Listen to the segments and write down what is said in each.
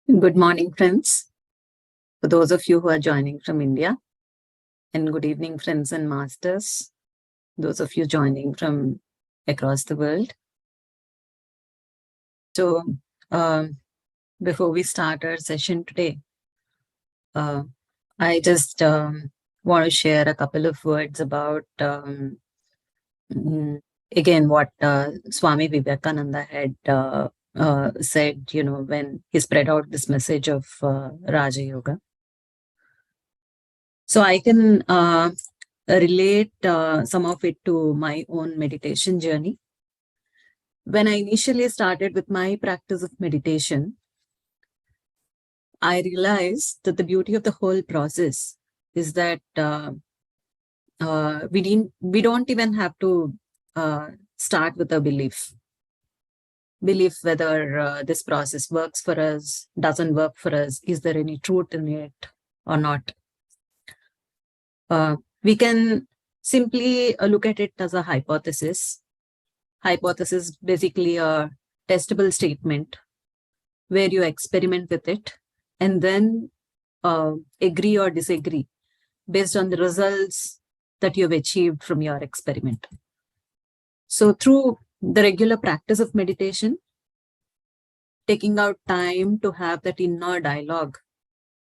Good morning, friends. For those of you who are joining from India, and good evening, friends and masters, those of you joining from across the world. So, before we start our session today, I just want to share a couple of words about, again, what Swami Vivekananda had said, when he spread out this message of Raja Yoga. So I can relate some of it to my own meditation journey. When I initially started with my practice of meditation, I realized that the beauty of the whole process is that we don't even have to start with a belief whether this process works for us, doesn't work for us, is there any truth in it or not. We can simply look at it as a hypothesis. Hypothesis basically a testable statement where you experiment with it and then agree or disagree based on the results that you've achieved from your experiment. So through the regular practice of meditation, taking out time to have that inner dialogue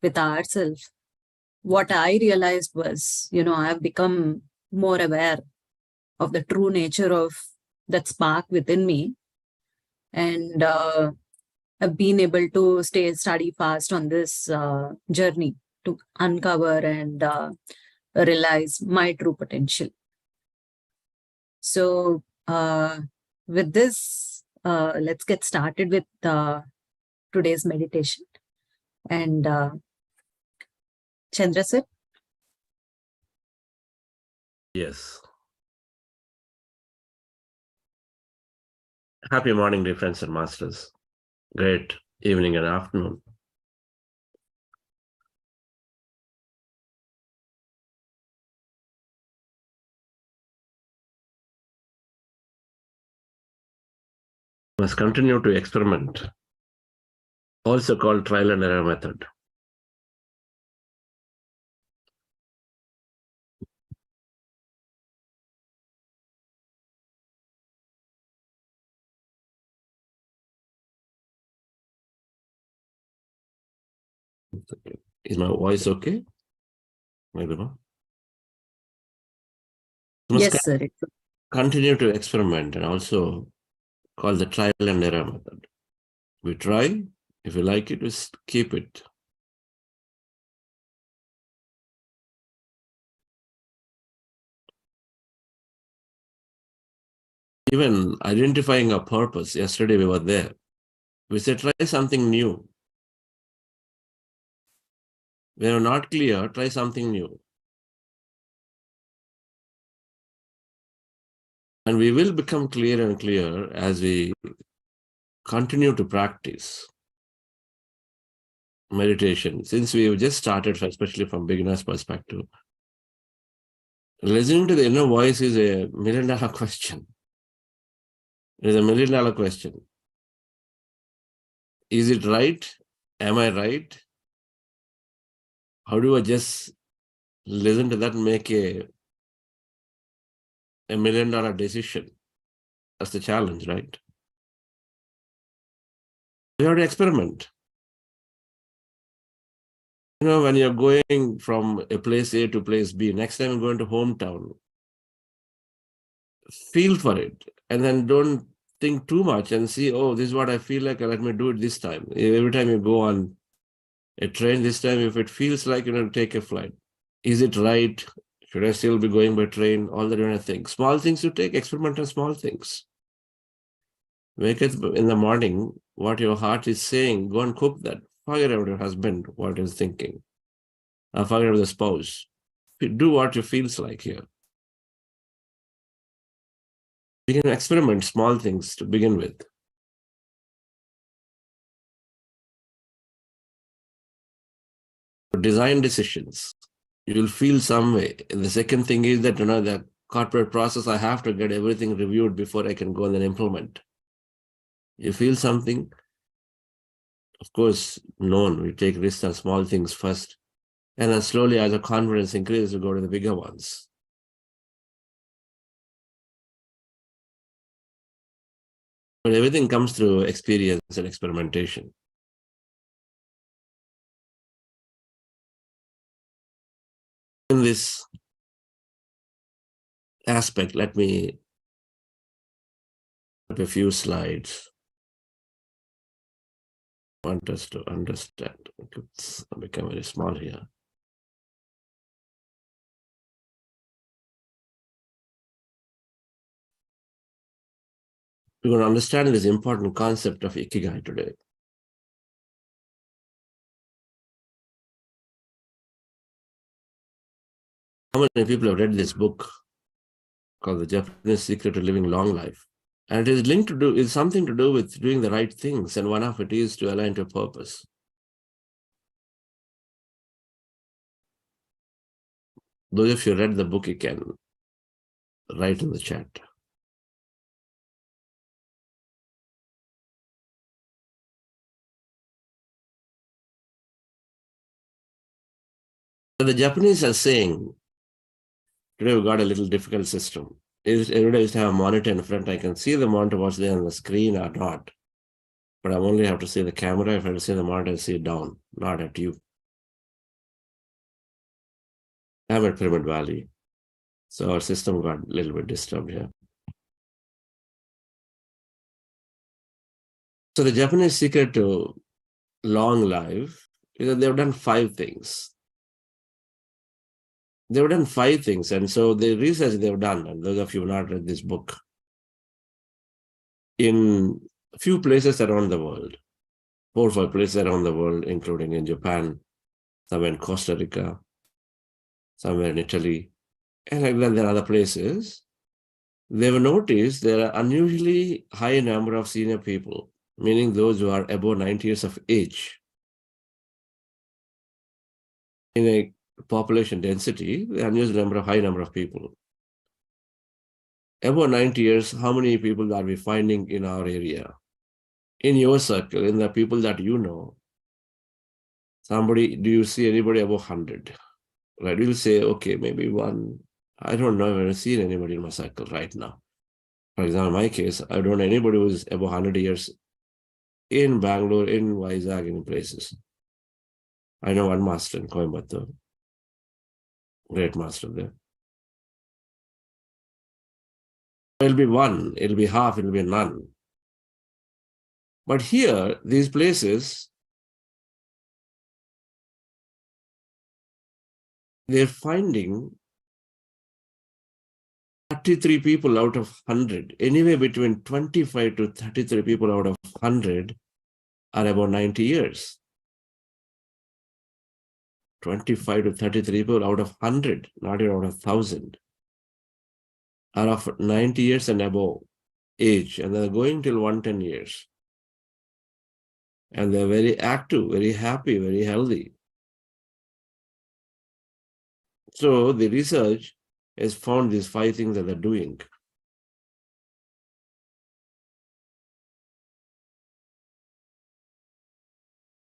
with ourselves, what I realized was, I've become more aware of the true nature of that spark within me. And I've been able to stay steady fast on this journey to uncover and realize my true potential. So with this, let's get started with today's meditation. And Chandra sir? Yes. Happy morning, dear friends and masters. Great evening and afternoon. Must continue to experiment, also called trial and error method. Is my voice okay? Yes, sir. Continue to experiment and also call the trial and error method. We try, if you like it, we keep it. Even identifying a purpose, yesterday we were there. We said, try something new. We are not clear, try something new. And we will become clearer and clearer as we continue to practice meditation. Since we have just started, especially from beginner's perspective, listening to the inner voice is a $1 million question. It is a $1 million question. Is it right? Am I right? How do I just listen to that and make a $1 million decision? That's the challenge, right? We have to experiment. When you're going from a place A to place B, next time you're going to hometown, feel for it. And then don't think too much and see, oh, this is what I feel like, let me do it this time. Every time you go on a train, this time, if it feels like take a flight. Is it right? Should I still be going by train? All that kind of things. Small things to take, experiment on small things. Wake up in the morning, what your heart is saying, go and cook that. Forget about your husband, what he's thinking. Forget about the spouse. Do what it feels like here. We can experiment small things to begin with. Design decisions. You will feel some way. And the second thing is that, the corporate process, I have to get everything reviewed before I can go and then implement. You feel something, of course, known. We take risks on small things first. And then slowly, as the confidence increases, we go to the bigger ones. But everything comes through experience and experimentation. In this aspect, let me put a few slides. I want us to understand. It's become very small here. We're going to understand this important concept of Ikigai today. How many people have read this book called The Japanese Secret to Living Long Life? And it is linked to do, is something to do with doing the right things. And one of it is to align to purpose. Those of you who read the book, you can write in the chat. So the Japanese are saying, today we've got a little difficult system. Every day used to have a monitor in front. I can see the monitor, what's there on the screen or not. But I only have to see the camera. If I have to see the monitor, I see it down, not at you. I'm at Pyramid Valley. So our system got a little bit disturbed here. So the Japanese secret to long life is that they've done 5 things. They've done 5 things. And so the research they've done, and those of you who have not read this book, in a few places around the world, 4 or 5 places around the world, including in Japan, somewhere in Costa Rica, somewhere in Italy, and like that there are other places, they've noticed there are unusually high number of senior people, meaning those who are above 90 years of age. In a population density, the unusual high number of people. Above 90 years, how many people are we finding in our area? In your circle, in the people that you know, somebody, do you see anybody above 100? Right? We'll say, okay, maybe one. I don't know if I've seen anybody in my circle right now. For example, in my case, I don't know anybody who's above 100 years in Bangalore, in Vizag, in places. I know one master in Coimbatore, great master there. It'll be one, it'll be half, it'll be none. But here, these places, they're finding 33 people out of 100, anywhere between 25 to 33 people out of 100 are about 90 years. 25 to 33 people out of 100, not even out of 1,000, are of 90 years and above age, and they're going till 110 years. And they're very active, very happy, very healthy. So the research has found these 5 things that they're doing.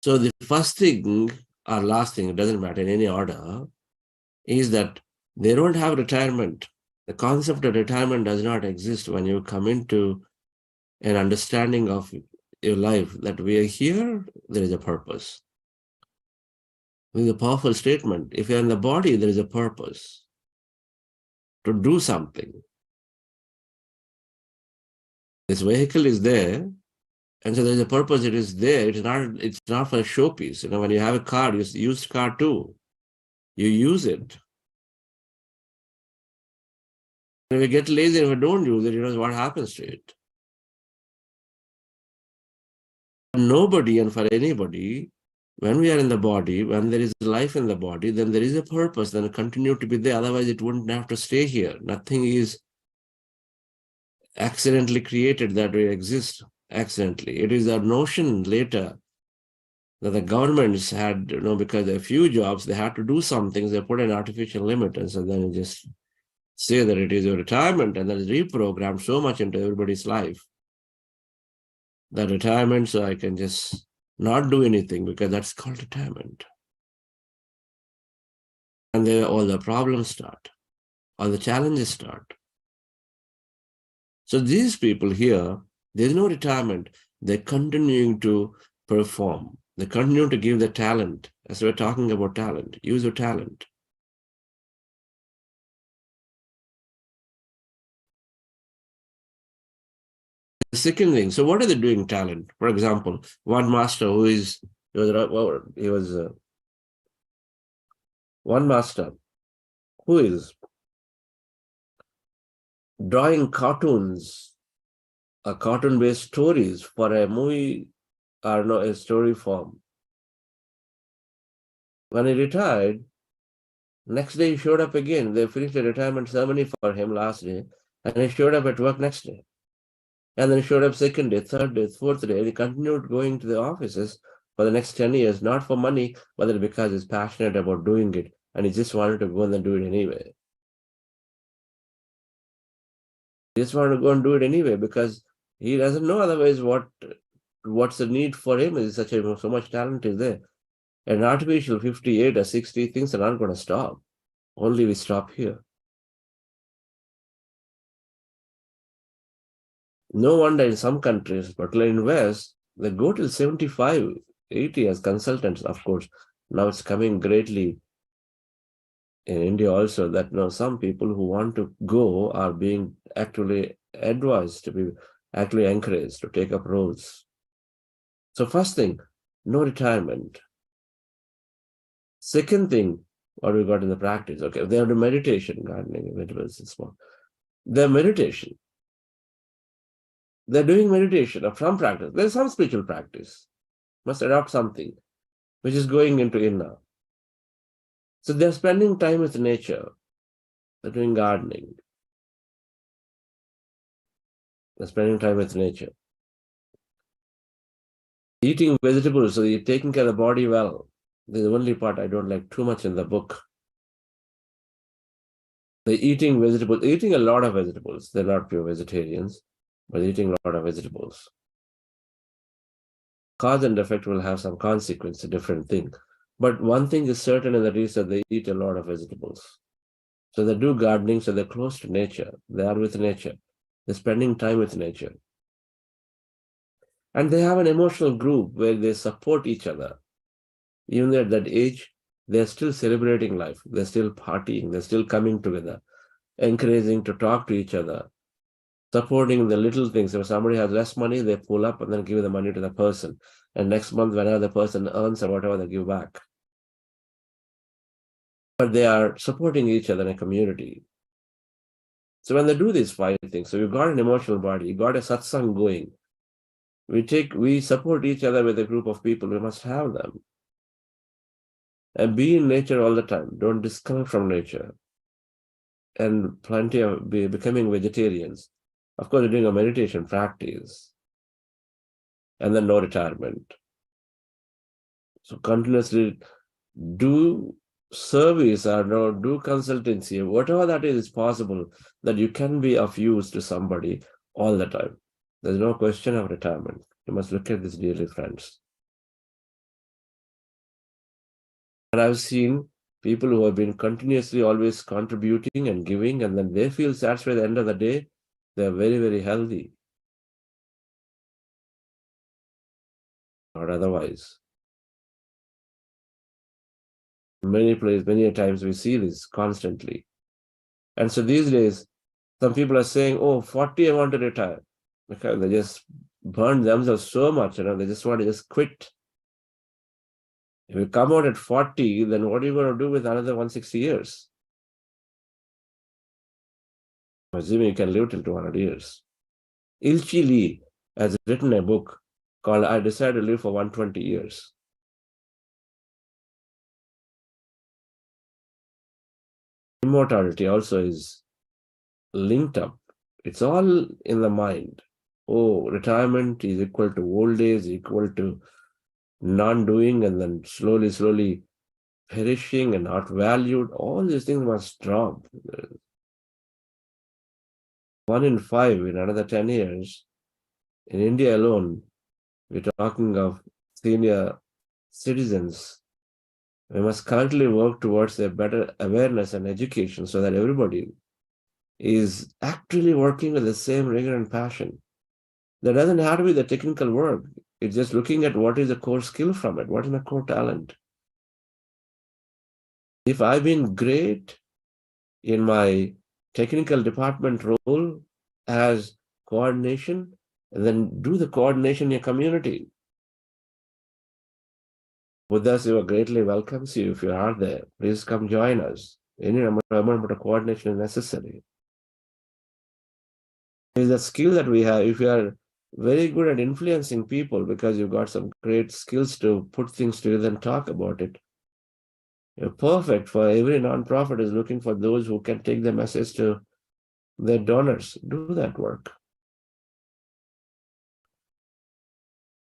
So the first thing or last thing, it doesn't matter in any order, is that they don't have retirement. The concept of retirement does not exist when you come into an understanding of your life, that we are here, there is a purpose. It's a powerful statement. If you're in the body, there is a purpose to do something. This vehicle is there, and so there's a purpose. It is there. It's not for a showpiece. You know, when you have a car, you use car too. You use it. If you get lazy, if you don't use it, you know what happens to it. Nobody, and for anybody, when we are in the body, when there is life in the body, then there is a purpose, then continue to be there. Otherwise, it wouldn't have to stay here. Nothing is accidentally created that we exist accidentally. It is a notion later that the governments had, you know, because there are few jobs, they had to do some things, they put an artificial limit, and so then you just say that it is a retirement, and that is reprogrammed so much into everybody's life. That retirement, so I can just not do anything, because that's called retirement. And then all the problems start, all the challenges start. So these people here, there's no retirement. They're continuing to perform. They continue to give the talent. As we're talking about talent, use your talent. The second thing, so what are they doing talent? For example, one master one master who is drawing cartoons, cartoon-based stories for a movie or no, a story form. When he retired, next day he showed up again. They finished the retirement ceremony for him last day, and he showed up at work next day. And then he showed up second day, third day, fourth day, and he continued going to the offices for the next 10 years, not for money, but because he's passionate about doing it, and he just wanted to go and then do it anyway. He just wanted to go and do it anyway because he doesn't know otherwise what's the need for him. Is so much talent is there. An artificial 58 or 60 things are not going to stop. Only we stop here. No wonder in some countries, particularly in West, they go till 75, 80 as consultants, of course. Now it's coming greatly in India also that now some people who want to go are being actually advised to be actually encouraged to take up roles. So first thing, no retirement. Second thing, what we got in the practice, okay, they have the meditation, gardening, vegetables, and so on. Their meditation. They're doing meditation of some practice. There's some spiritual practice. Must adopt something which is going into inner. So they're spending time with nature. They're doing gardening. They're spending time with nature. Eating vegetables, so you're taking care of the body well. This is the only part I don't like too much in the book. They're eating vegetables, eating a lot of vegetables. They're not pure vegetarians, but eating a lot of vegetables. Cause and effect will have some consequence, a different thing. But one thing is certain, and that is that they eat a lot of vegetables. So they do gardening, so they're close to nature. They are with nature. They're spending time with nature. And they have an emotional group where they support each other. Even at that age, they're still celebrating life. They're still partying. They're still coming together, encouraging to talk to each other, supporting the little things. If somebody has less money, they pull up and then give the money to the person. And next month, whenever the person earns or whatever, they give back. But they are supporting each other in a community. So when they do these 5 things, so you've got an emotional body, you got a satsang going. We support each other with a group of people. We must have them. And be in nature all the time. Don't disconnect from nature. And plenty of becoming vegetarians. Of course, you're doing a meditation practice. And then no retirement. So continuously do service or do consultancy, whatever that is possible, that you can be of use to somebody all the time. There's no question of retirement. You must look at this dearly, friends. And I've seen people who have been continuously always contributing and giving, and then they feel satisfied at the end of the day. They're very, very healthy. Or otherwise. Many places, many times we see this constantly. And so these days, some people are saying, oh, 40, I want to retire. Because they just burn themselves so much, they just want to just quit. If you come out at 40, then what are you going to do with another 160 years? Assuming you can live till 200 years. Ilchi Lee has written a book called I Decided to Live for 120 Years. Immortality also is linked up. It's all in the mind. Oh, retirement is equal to old age, equal to non-doing, and then slowly perishing and not valued. All these things must drop. 1 in 5 in another 10 years. In India alone, we're talking of senior citizens, we must collectively work towards a better awareness and education so that everybody is actually working with the same rigor and passion. There doesn't have to be the technical work. It's just looking at what is the core skill from it, what is my core talent. If I've been great in my technical department role as coordination, then do the coordination in your community. Buddha Siva greatly welcomes you if you are there. Please come join us. Any amount of coordination is necessary. It's a skill that we have. If you are very good at influencing people because you've got some great skills to put things together and talk about it, you're perfect for every nonprofit is looking for those who can take the message to their donors. Do that work.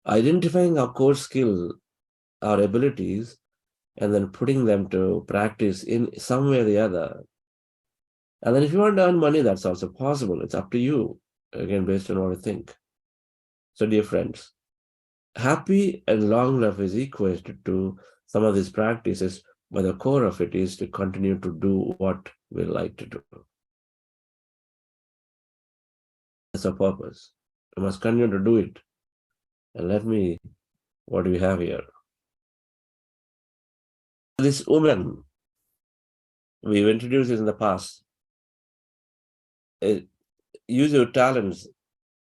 Identifying our core skill, our abilities, and then putting them to practice in some way or the other. And then if you want to earn money, that's also possible. It's up to you, again, based on what you think. So, dear friends, happy and long life is equated to some of these practices, but the core of it is to continue to do what we like to do. That's our purpose. We must continue to do it. And what do we have here? This woman, we've introduced this in the past. Use your talents.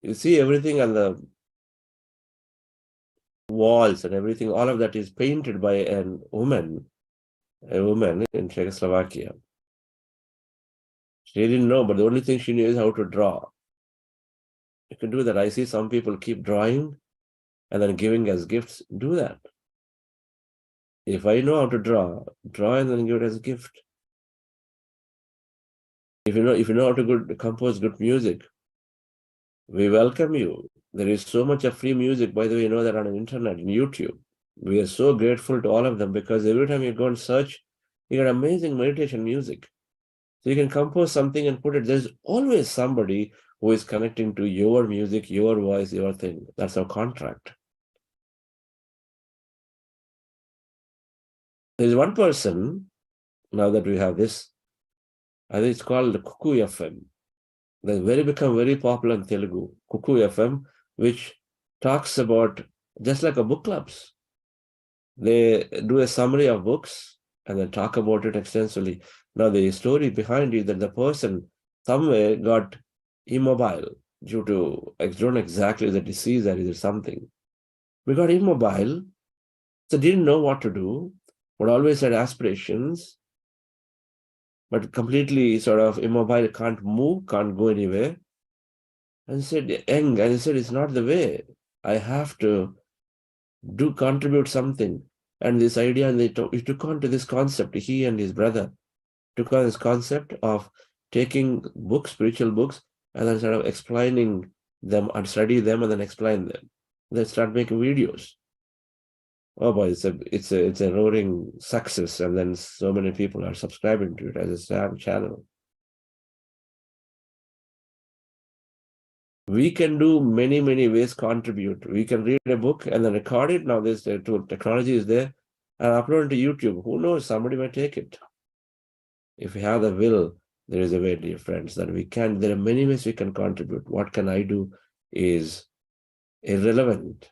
You see everything on the walls and everything, all of that is painted by a woman in Czechoslovakia. She didn't know, but the only thing she knew is how to draw. You can do that. I see some people keep drawing and then giving as gifts. Do that. If I know how to draw and then give it as a gift. If you know how to compose good music, we welcome you. There is so much of free music, by the way, you know that on the internet, in YouTube. We are so grateful to all of them because every time you go and search, you get amazing meditation music. So you can compose something and put it. There's always somebody who is connecting to your music, your voice, your thing. That's our contract. There's one person, now that we have this, I think it's called the Cuckoo FM. They've become very popular in Telugu, Cuckoo FM, which talks about just like a book clubs. They do a summary of books and then talk about it extensively. Now, the story behind it that the person somewhere got immobile due to, I don't know exactly the disease or is it something. We got immobile, so didn't know what to do, but always had aspirations, but completely sort of immobile, can't move, can't go anywhere. And said, and he said, it's not the way. I have to contribute something. And this idea, and he took on to this concept, he and his brother took on this concept of taking books, spiritual books, and then sort of explaining them and study them and then explain them. They start making videos. Oh boy, it's a roaring success, and then so many people are subscribing to it as a channel. We can do many ways contribute. We can read a book and then record it. Now this technology is there and upload it to YouTube. Who knows? Somebody might take it. If we have the will, there is a way, dear friends, that we can. There are many ways we can contribute. What can I do is irrelevant.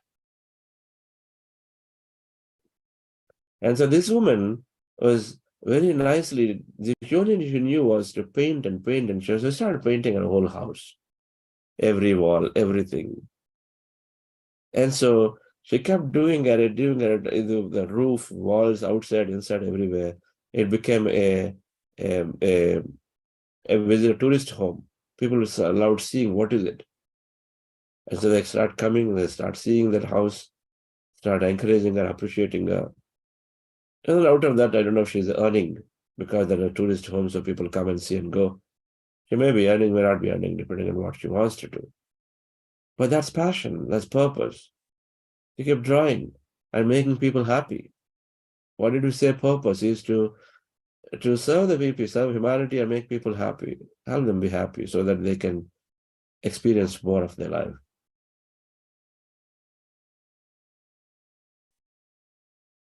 And so this woman was very nicely, the only thing she knew was to paint and paint, and she started painting her whole house, every wall, everything. And so she kept doing it, the roof, walls, outside, inside, everywhere. It became a visitor tourist home. People were allowed seeing what is it. And so they start coming, they start seeing that house, start encouraging her, appreciating her. And then out of that, I don't know if she's earning because they're a tourist home, so people come and see and go. She may be earning, may not be earning, depending on what she wants to do. But that's passion, that's purpose. She kept drawing and making people happy. What did we say purpose is to serve the people, serve humanity and make people happy, help them be happy so that they can experience more of their life.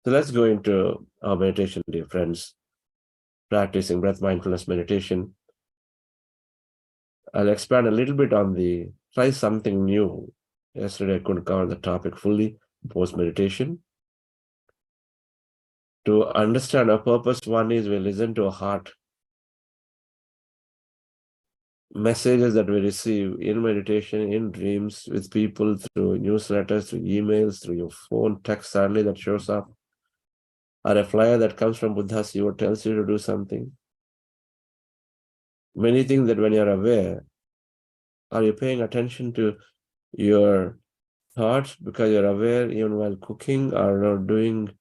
So let's go into our meditation, dear friends, practicing breath mindfulness meditation. I'll expand a little bit on try something new. Yesterday, I couldn't cover the topic fully, post-meditation. To understand our purpose, one is we listen to our heart. Messages that we receive in meditation, in dreams, with people, through newsletters, through emails, through your phone, text suddenly that shows up, or a flyer that comes from Buddha's ego tells you to do something. Many things that when you're aware, are you paying attention to your thoughts because you're aware even while cooking or not doing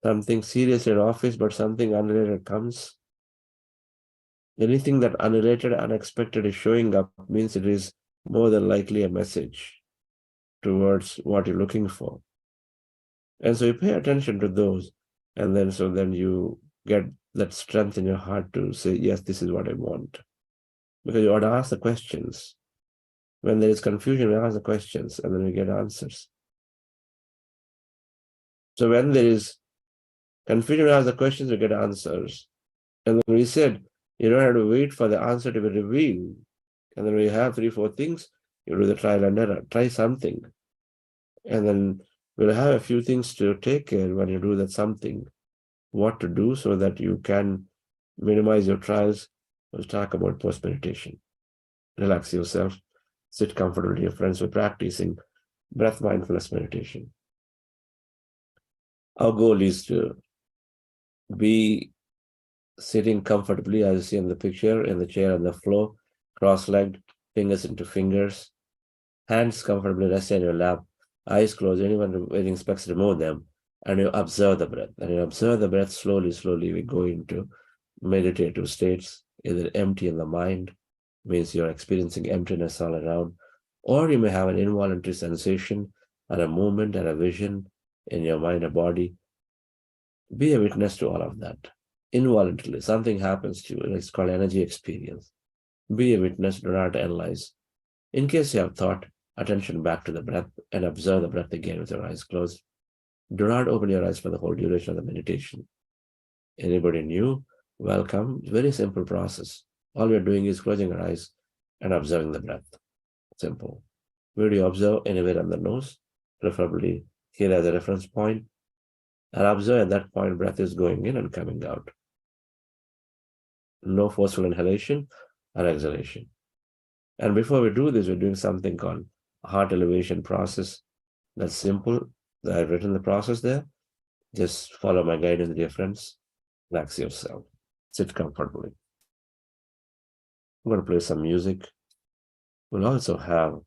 something serious in office, but something unrelated comes? Anything that unrelated, unexpected is showing up means it is more than likely a message towards what you're looking for. And so you pay attention to those, and then you get that strength in your heart to say, yes, this is what I want. Because you ought to ask the questions. When there is confusion, we ask the questions, and then we get answers. So when there is confusion, we ask the questions, we get answers. And then we said, you don't have to wait for the answer to be revealed. And then we have 3-4 things, you do the trial and error, try something. And then we'll have a few things to take care when you do that something, what to do so that you can minimize your trials. We'll talk about post-meditation. Relax yourself, sit comfortably, your friends. We're practicing breath mindfulness meditation. Our goal is to be sitting comfortably, as you see in the picture, in the chair on the floor, cross-legged, fingers into fingers, hands comfortably resting on your lap, eyes closed. Anyone wearing specs, remove them, and you observe the breath. And you observe the breath slowly, we go into meditative states, either empty in the mind, means you're experiencing emptiness all around, or you may have an involuntary sensation and a movement and a vision in your mind or body. Be a witness to all of that. Involuntarily, something happens to you. It's called energy experience. Be a witness, do not analyze. In case you have thought, attention back to the breath and observe the breath again with your eyes closed. Do not open your eyes for the whole duration of the meditation. Anybody new? Welcome. Very simple process. All we're doing is closing our eyes and observing the breath. Simple. Where do you observe? Anywhere on the nose, preferably here as a reference point. And observe at that point, breath is going in and coming out. No forceful inhalation or exhalation. And before we do this, we're doing something called heart elevation process. That's simple. I've written the process there. Just follow my guidance, dear friends. Relax yourself. Sit comfortably. I'm going to play some music. We'll also have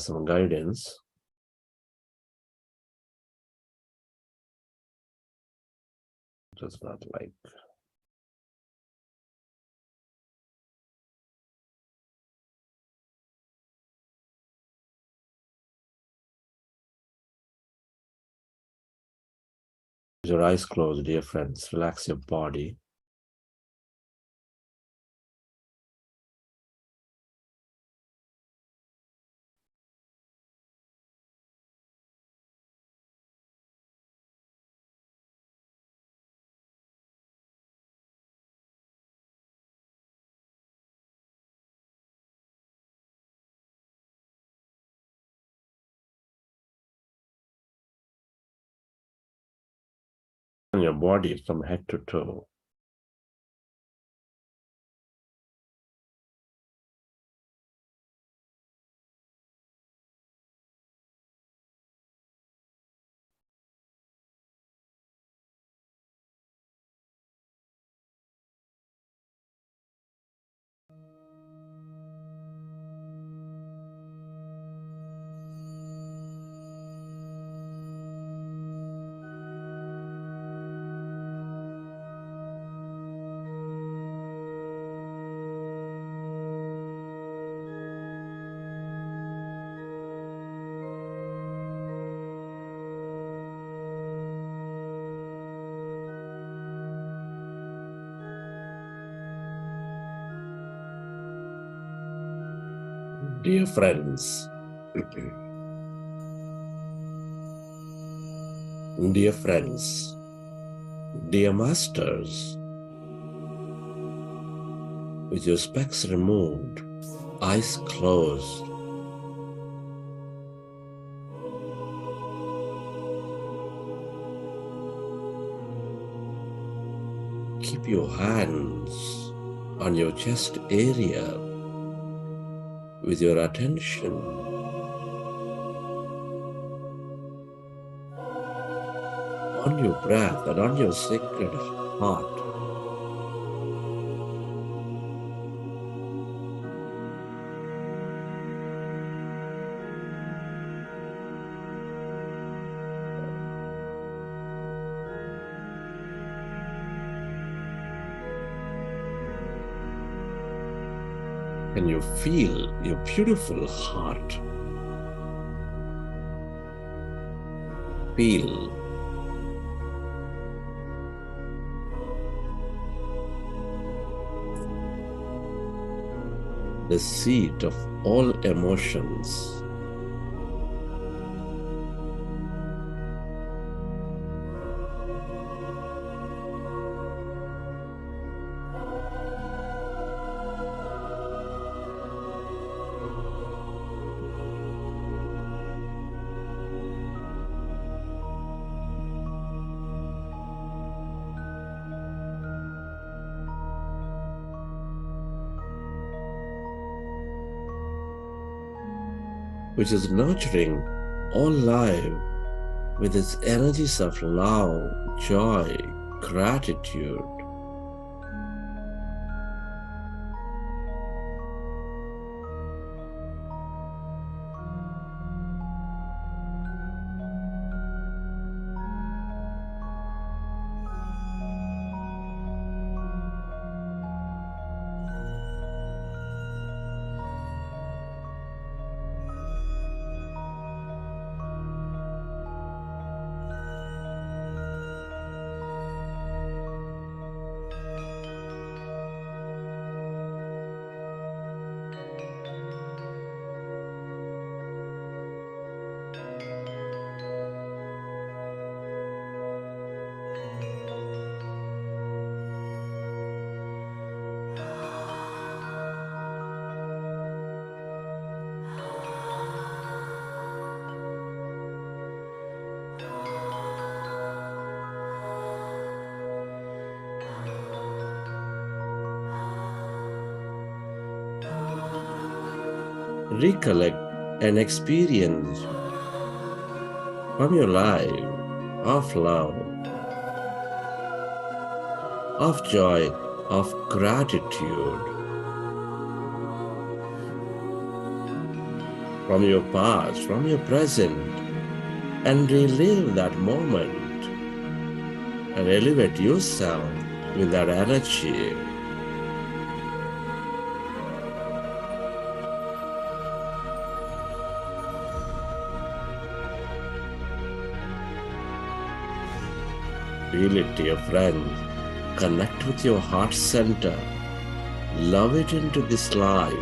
some guidance. Just not like. Your eyes closed, dear friends. Relax your body. Your body from head to toe. Dear friends, dear friends, dear masters, with your specs removed, eyes closed, keep your hands on your chest area with your attention on your breath and on your sacred heart. Can you feel your beautiful heart? Feel the seat of all emotions. Which is nurturing all life with its energies of love, joy, gratitude. Recollect an experience from your life of love, of joy, of gratitude, from your past, from your present, and relive that moment and elevate yourself with that energy. Feel it, dear friends. Connect with your heart center. Love it into this life.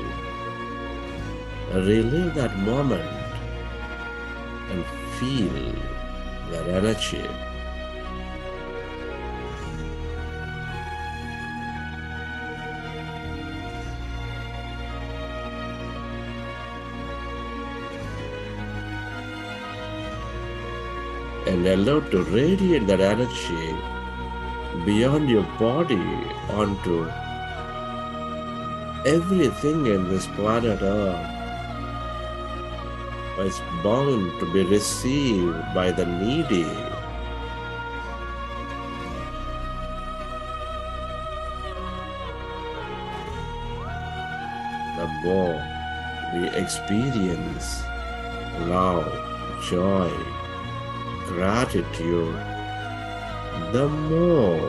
Relive that moment and feel that energy. And allow to radiate that energy beyond your body onto everything in this planet Earth. Is bound to be received by the needy. The more we experience love, joy, gratitude, the more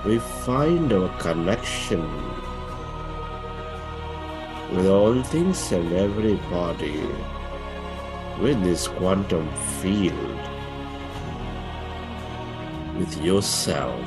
we find our connection with all things and everybody, with this quantum field, with yourself.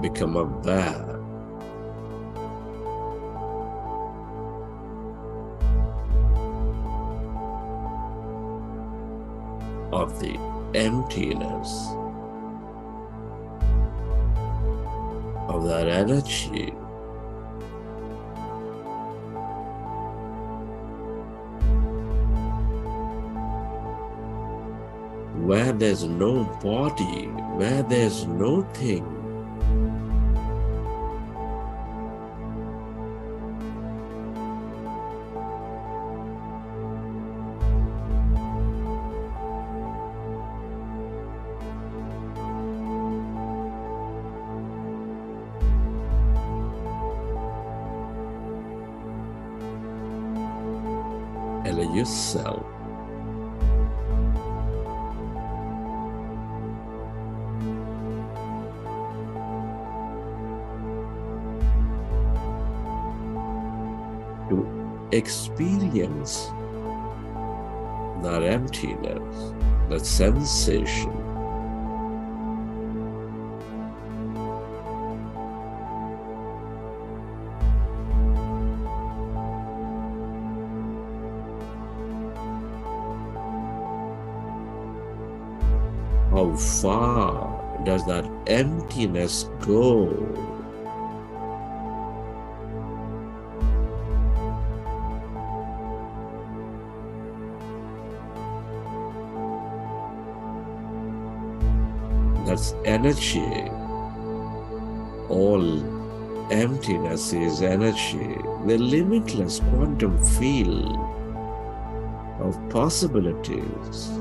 become aware of the emptiness of that energy. Where there's no body, where there's no thing. Allow yourself to experience that emptiness, that sensation. How far does that emptiness go? That's energy. All emptiness is energy, the limitless quantum field of possibilities.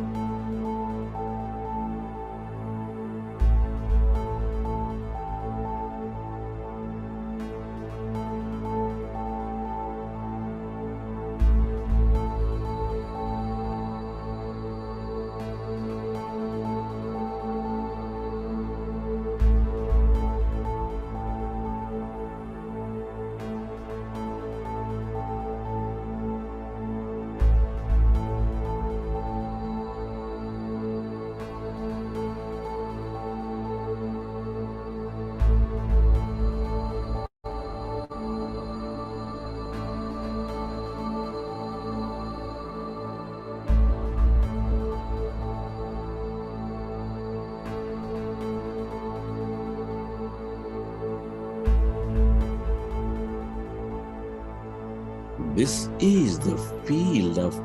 This is the field of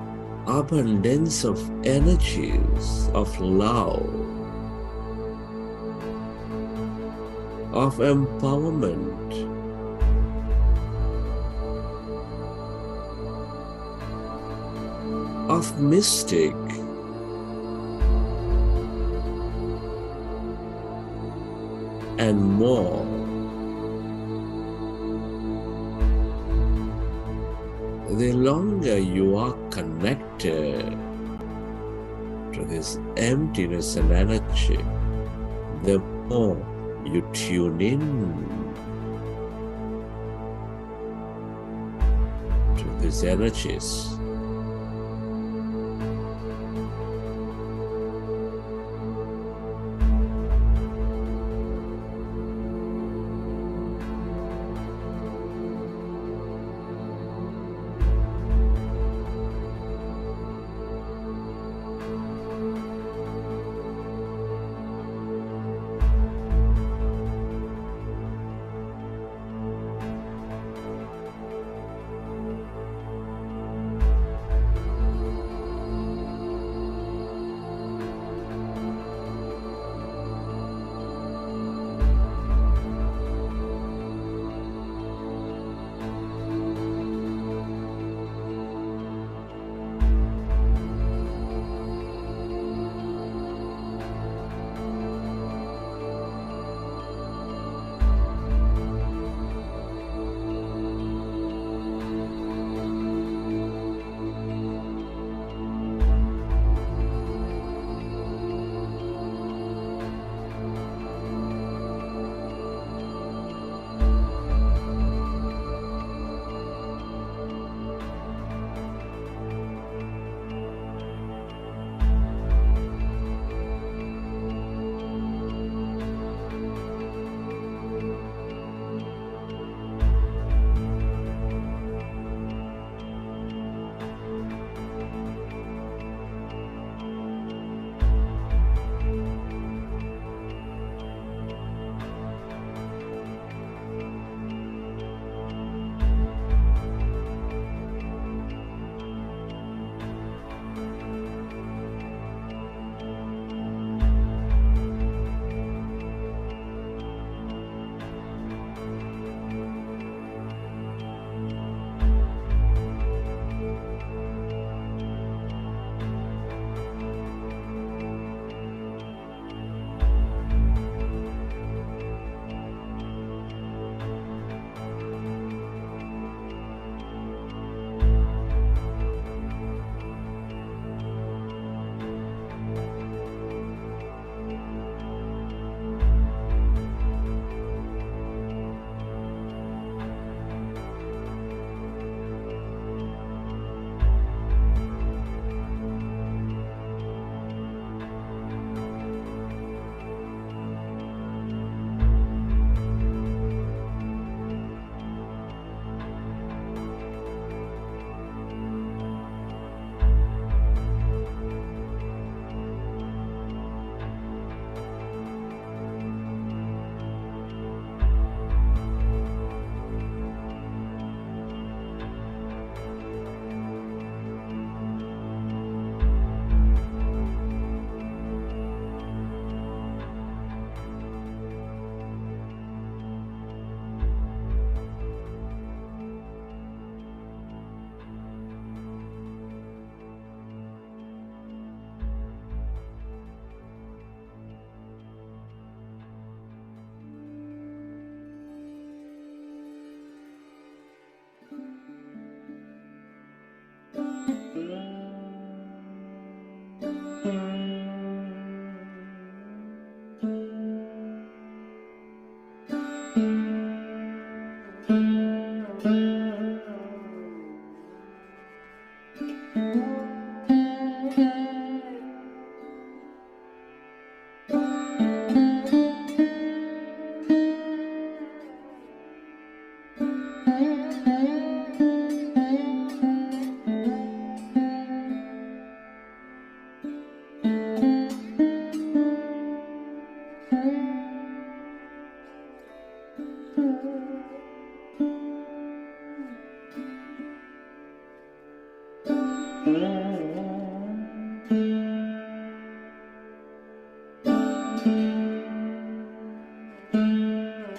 abundance of energies, of love, of empowerment, of mystic, and more. The longer you are connected to this emptiness and energy, the more you tune in to these energies.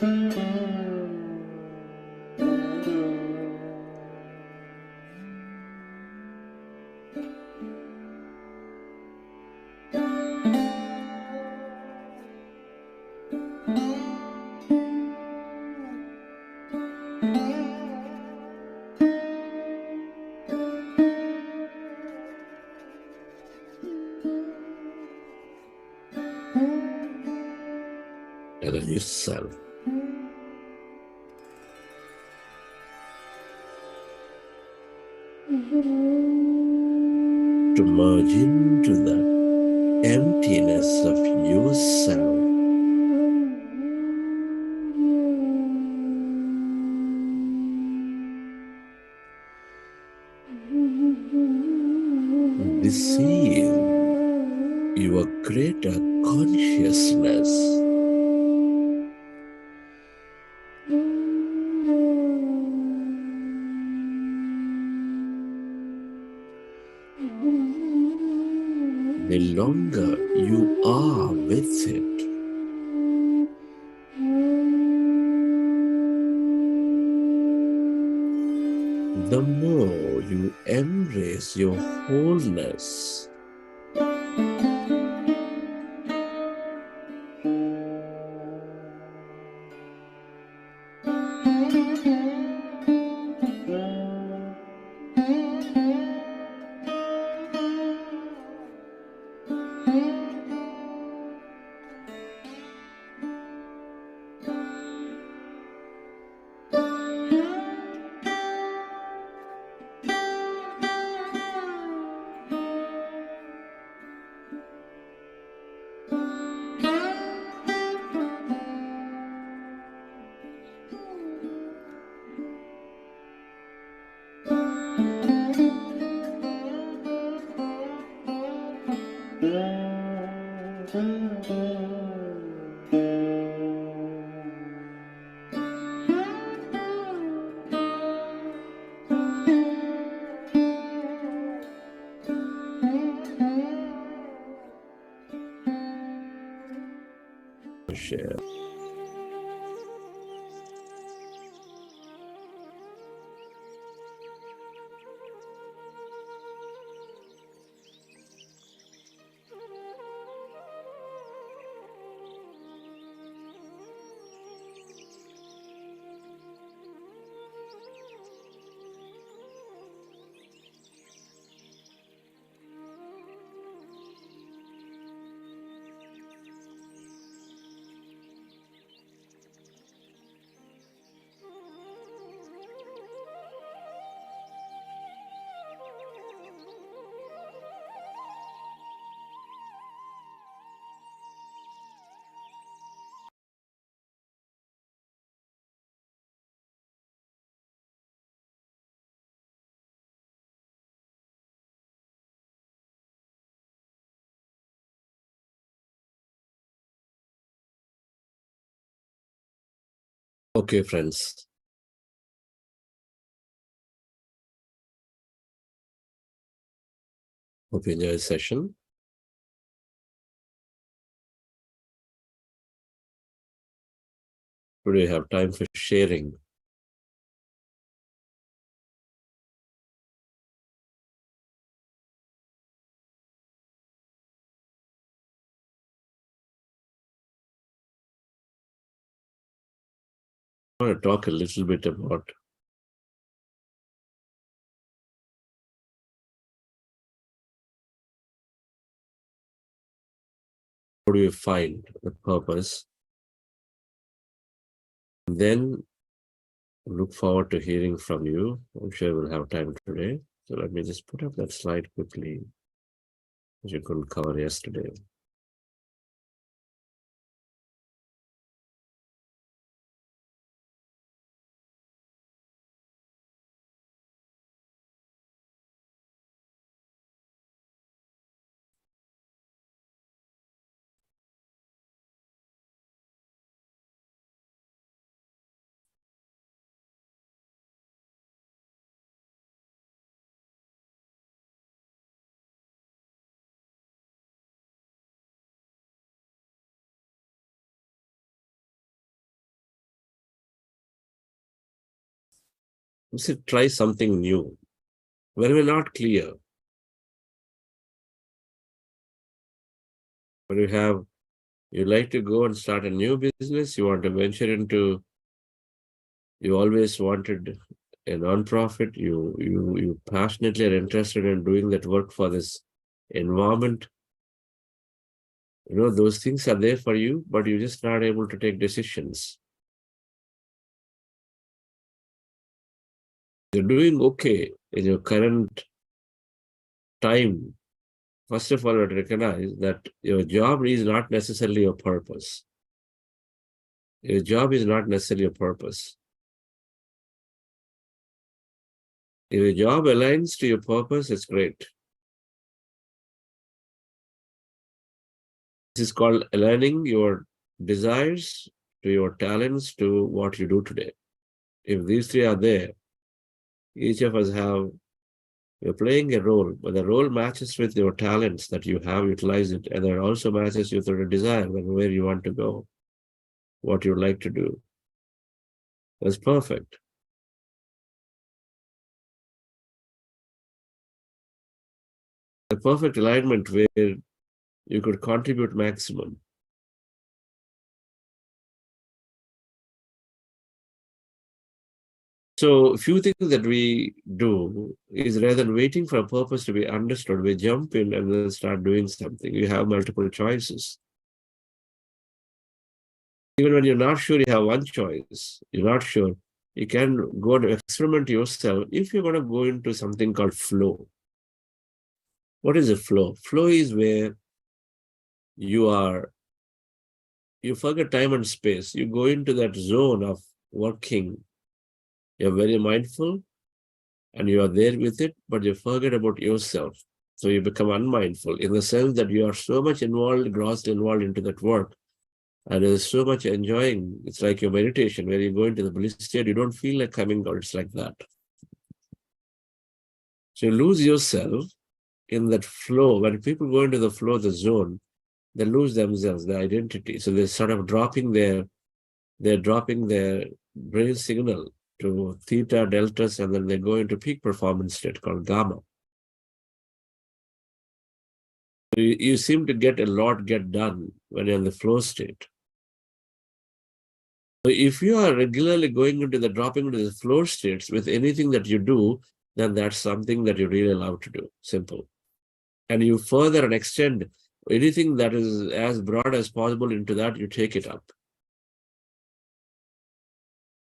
And then yourself. To merge into the emptiness of yourself. This is your greater consciousness. The longer you are with it, the more you embrace your wholeness. Share. Okay, friends. Hope you enjoyed the session. Today, have time for sharing. I want to talk a little bit about how do you find the purpose. Then look forward to hearing from you. I'm sure we'll have time today. So let me just put up that slide quickly, which you couldn't cover yesterday. You should try something new. When we're not clear, when you like to go and start a new business, you want to venture into, you always wanted a non-profit, you passionately are interested in doing that work for this environment. Those things are there for you, but you're just not able to take decisions. You're doing okay in your current time. First of all, you have to recognize that your job is not necessarily your purpose. Your job is not necessarily your purpose. If your job aligns to your purpose, it's great. This is called aligning your desires to your talents to what you do today. If these three are there, each of us you're playing a role, but the role matches with your talents that you have, utilize it, and it also matches with your desire, where you want to go, what you like to do. That's perfect. A perfect alignment where you could contribute maximum. So a few things that we do is, rather than waiting for a purpose to be understood, we jump in and then start doing something. You have multiple choices. Even when you're not sure, you have one choice. You're not sure. You can go and experiment yourself if you're going to go into something called flow. What is a flow? Flow is where you forget time and space. You go into that zone of working. You're very mindful and you are there with it, but you forget about yourself. So you become unmindful in the sense that you are so much grossed involved into that work. And there's so much enjoying. It's like your meditation, where you go into the bliss state, you don't feel like coming out. It's like that. So you lose yourself in that flow. When people go into the flow, the zone, they lose themselves, their identity. So they're sort of dropping their brain signal to theta, deltas, and then they go into peak performance state called gamma. So you seem to get a lot done when you're in the flow state. So if you are regularly dropping into the flow states with anything that you do, then that's something that you really love to do. Simple. And you further and extend anything that is as broad as possible into that, you take it up.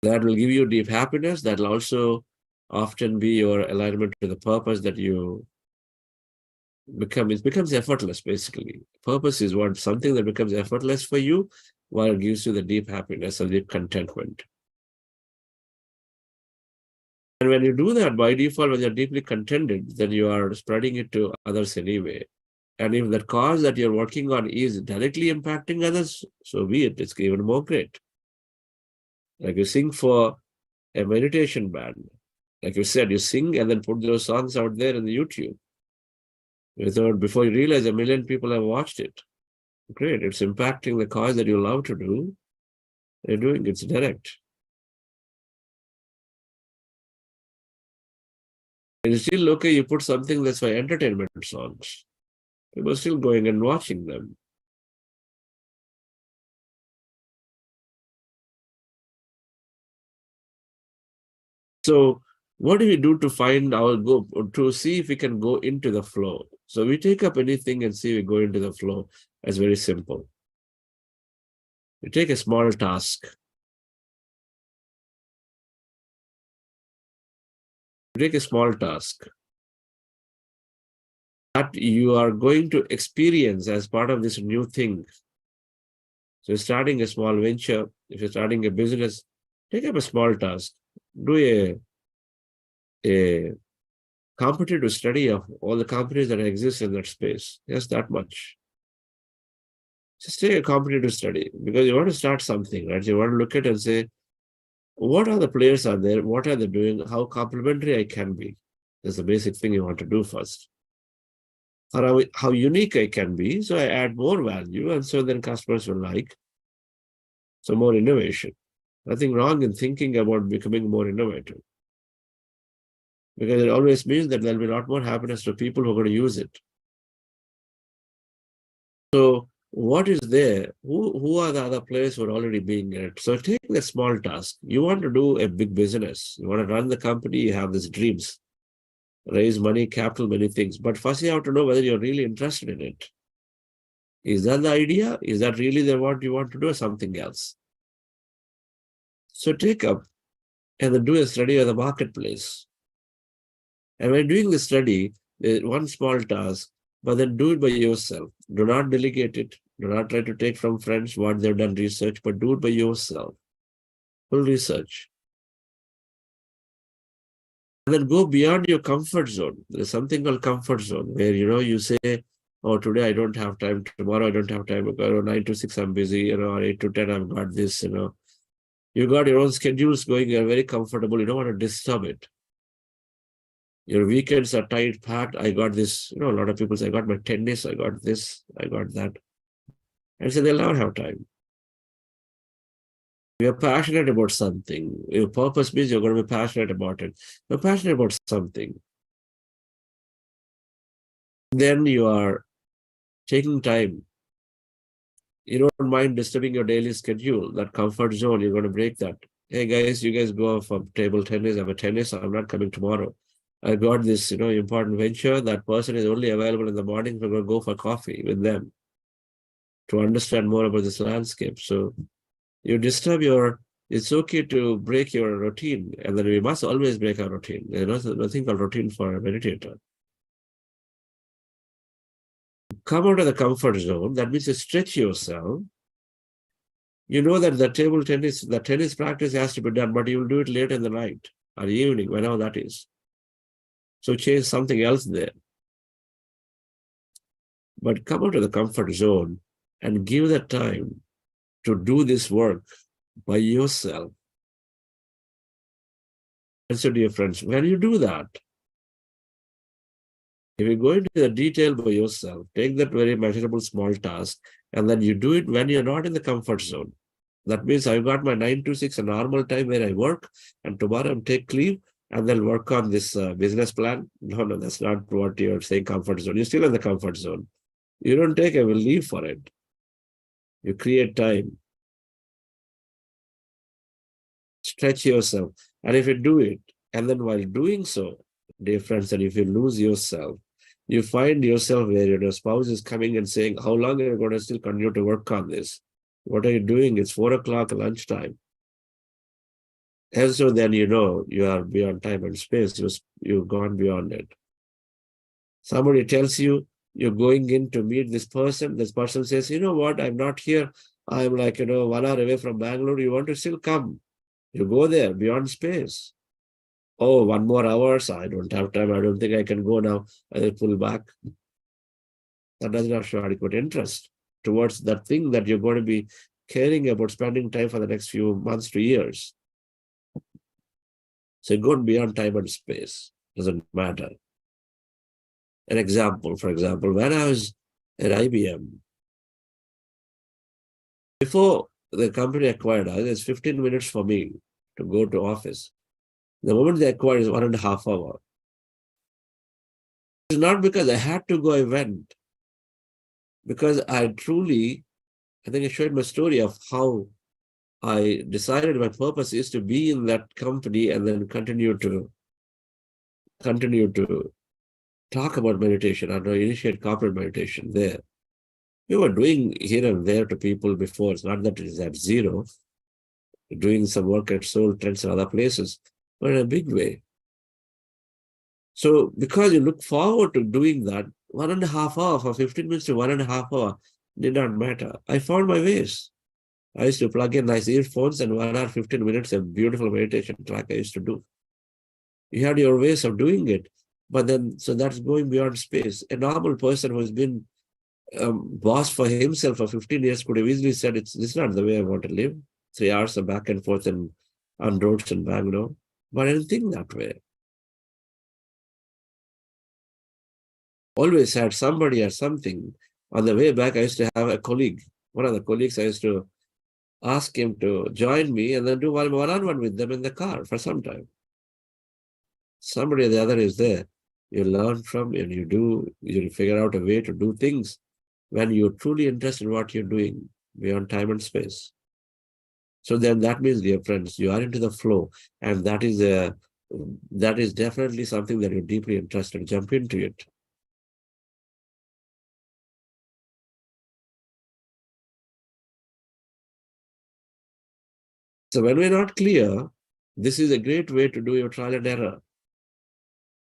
That will give you deep happiness. That will also often be your alignment to the purpose that you become. It becomes effortless, basically. Purpose is something that becomes effortless for you, while it gives you the deep happiness and deep contentment. And when you do that, by default, when you're deeply contented, then you are spreading it to others anyway. And if the cause that you're working on is directly impacting others, so be it. It's even more great. Like you sing for a meditation band. Like you said, you sing and then put those songs out there in the YouTube. Before you realize, 1 million people have watched it. Great. It's impacting the cause that you love to do. You're doing it's direct. It's still okay, you put something that's for entertainment songs. People are still going and watching them. So what do we do to find our go, to see if we can go into the flow? So we take up anything and see we go into the flow. It's very simple. We take a small task. Take a small task that you are going to experience as part of this new thing. So starting a small venture, if you're starting a business, take up a small task. Do a competitive study of all the companies that exist in that space. Just that much. Just take a competitive study, because you want to start something, right? You want to look at it and say, what are the players are there? What are they doing? How complementary I can be? That's the basic thing you want to do first. How unique I can be, so I add more value, and so then customers will like. So more innovation. Nothing wrong in thinking about becoming more innovative. because it always means that there'll be a lot more happiness to people who are going to use it. So what is there? Who are the other players who are already being it? So take the small task. You want to do a big business. You want to run the company. You have these dreams, raise money, capital, many things. But first you have to know whether you're really interested in it. Is that the idea? Is that really what you want to do, or something else? So take up and then do a study of the marketplace. And when doing the study, one small task, but then do it by yourself. Do not delegate it. Do not try to take from friends what they've done research, but do it by yourself. Full research. And then go beyond your comfort zone. There's something called comfort zone where, you say, oh, today I don't have time. Tomorrow I don't have time. 9 to 6 I'm busy, or 8 to 10 I've got this, You got your own schedules going. You're very comfortable. You don't want to disturb it. Your weekends are tight, packed. I got this, a lot of people say, I got my tennis, I got this, I got that. And so they'll never have time. You're passionate about something. Your purpose means you're going to be passionate about it. You're passionate about something. Then you are taking time. You don't mind disturbing your daily schedule, that comfort zone. You're going to break that. Hey guys, you guys go for table tennis. I have a tennis. I'm not coming tomorrow. I got this, important venture. That person is only available in the morning. We're going to go for coffee with them to understand more about this landscape. So you disturb it's okay to break your routine. And then we must always break our routine. There's nothing called routine for a meditator. Come out of the comfort zone. That means you stretch yourself. You know that the tennis practice has to be done, but you will do it late in the night or evening, whenever that is. So change something else there. But come out of the comfort zone and give the time to do this work by yourself. And so, dear friends, when you do that, if you go into the detail by yourself, take that very measurable small task, and then you do it when you're not in the comfort zone. That means I've got my 9 to 6, a normal time where I work, and tomorrow I'm take leave, and then work on this business plan. No, that's not what you're saying, comfort zone. You're still in the comfort zone. You don't take a leave for it. You create time. Stretch yourself. And if you do it, and then while doing so, dear friends, and if you lose yourself, you find yourself where your spouse is coming and saying, how long are you going to still continue to work on this? What are you doing? It's 4 o'clock lunchtime. And so then you are beyond time and space. You've gone beyond it. Somebody tells you you're going in to meet this person. This person says, you know what? I'm not here. I'm 1 hour away from Bangalore. You want to still come? You go there beyond space. Oh, 1 more hours. I don't have time. I don't think I can go now. I will pull back. That does not show adequate interest towards that thing that you're going to be caring about, spending time for the next few months to years. So you're going beyond time and space. Doesn't matter. An example, for example, when I was at IBM, before the company acquired us, it's 15 minutes for me to go to office. The moment they acquired is 1.5 hours. It's not because I had to go, I went. Because I think I shared my story of how I decided my purpose is to be in that company and then continue to talk about meditation and initiate corporate meditation there. We were doing here and there to people before. It's not that it is at zero. Doing some work at Soul Trends and other places, but in a big way. So because you look forward to doing that, 1.5 hours for 15 minutes to 1.5 hours did not matter. I found my ways. I used to plug in nice earphones and 1 hour, 15 minutes, a beautiful meditation track I used to do. You had your ways of doing it, but then, so that's going beyond space. A normal person who has been boss for himself for 15 years could have easily said, this is not the way I want to live. 3 hours of back and forth on roads in Bangalore. But I didn't think that way. Always had somebody or something. On the way back, I used to have a colleague. One of the colleagues, I used to ask him to join me and then do one-on-one with them in the car for some time. Somebody or the other is there. You learn from and you figure out a way to do things when you're truly interested in what you're doing beyond time and space. So then that means, dear friends, you are into the flow, and that is definitely something that you're deeply interested. Jump into it. So when we're not clear, this is a great way to do your trial and error.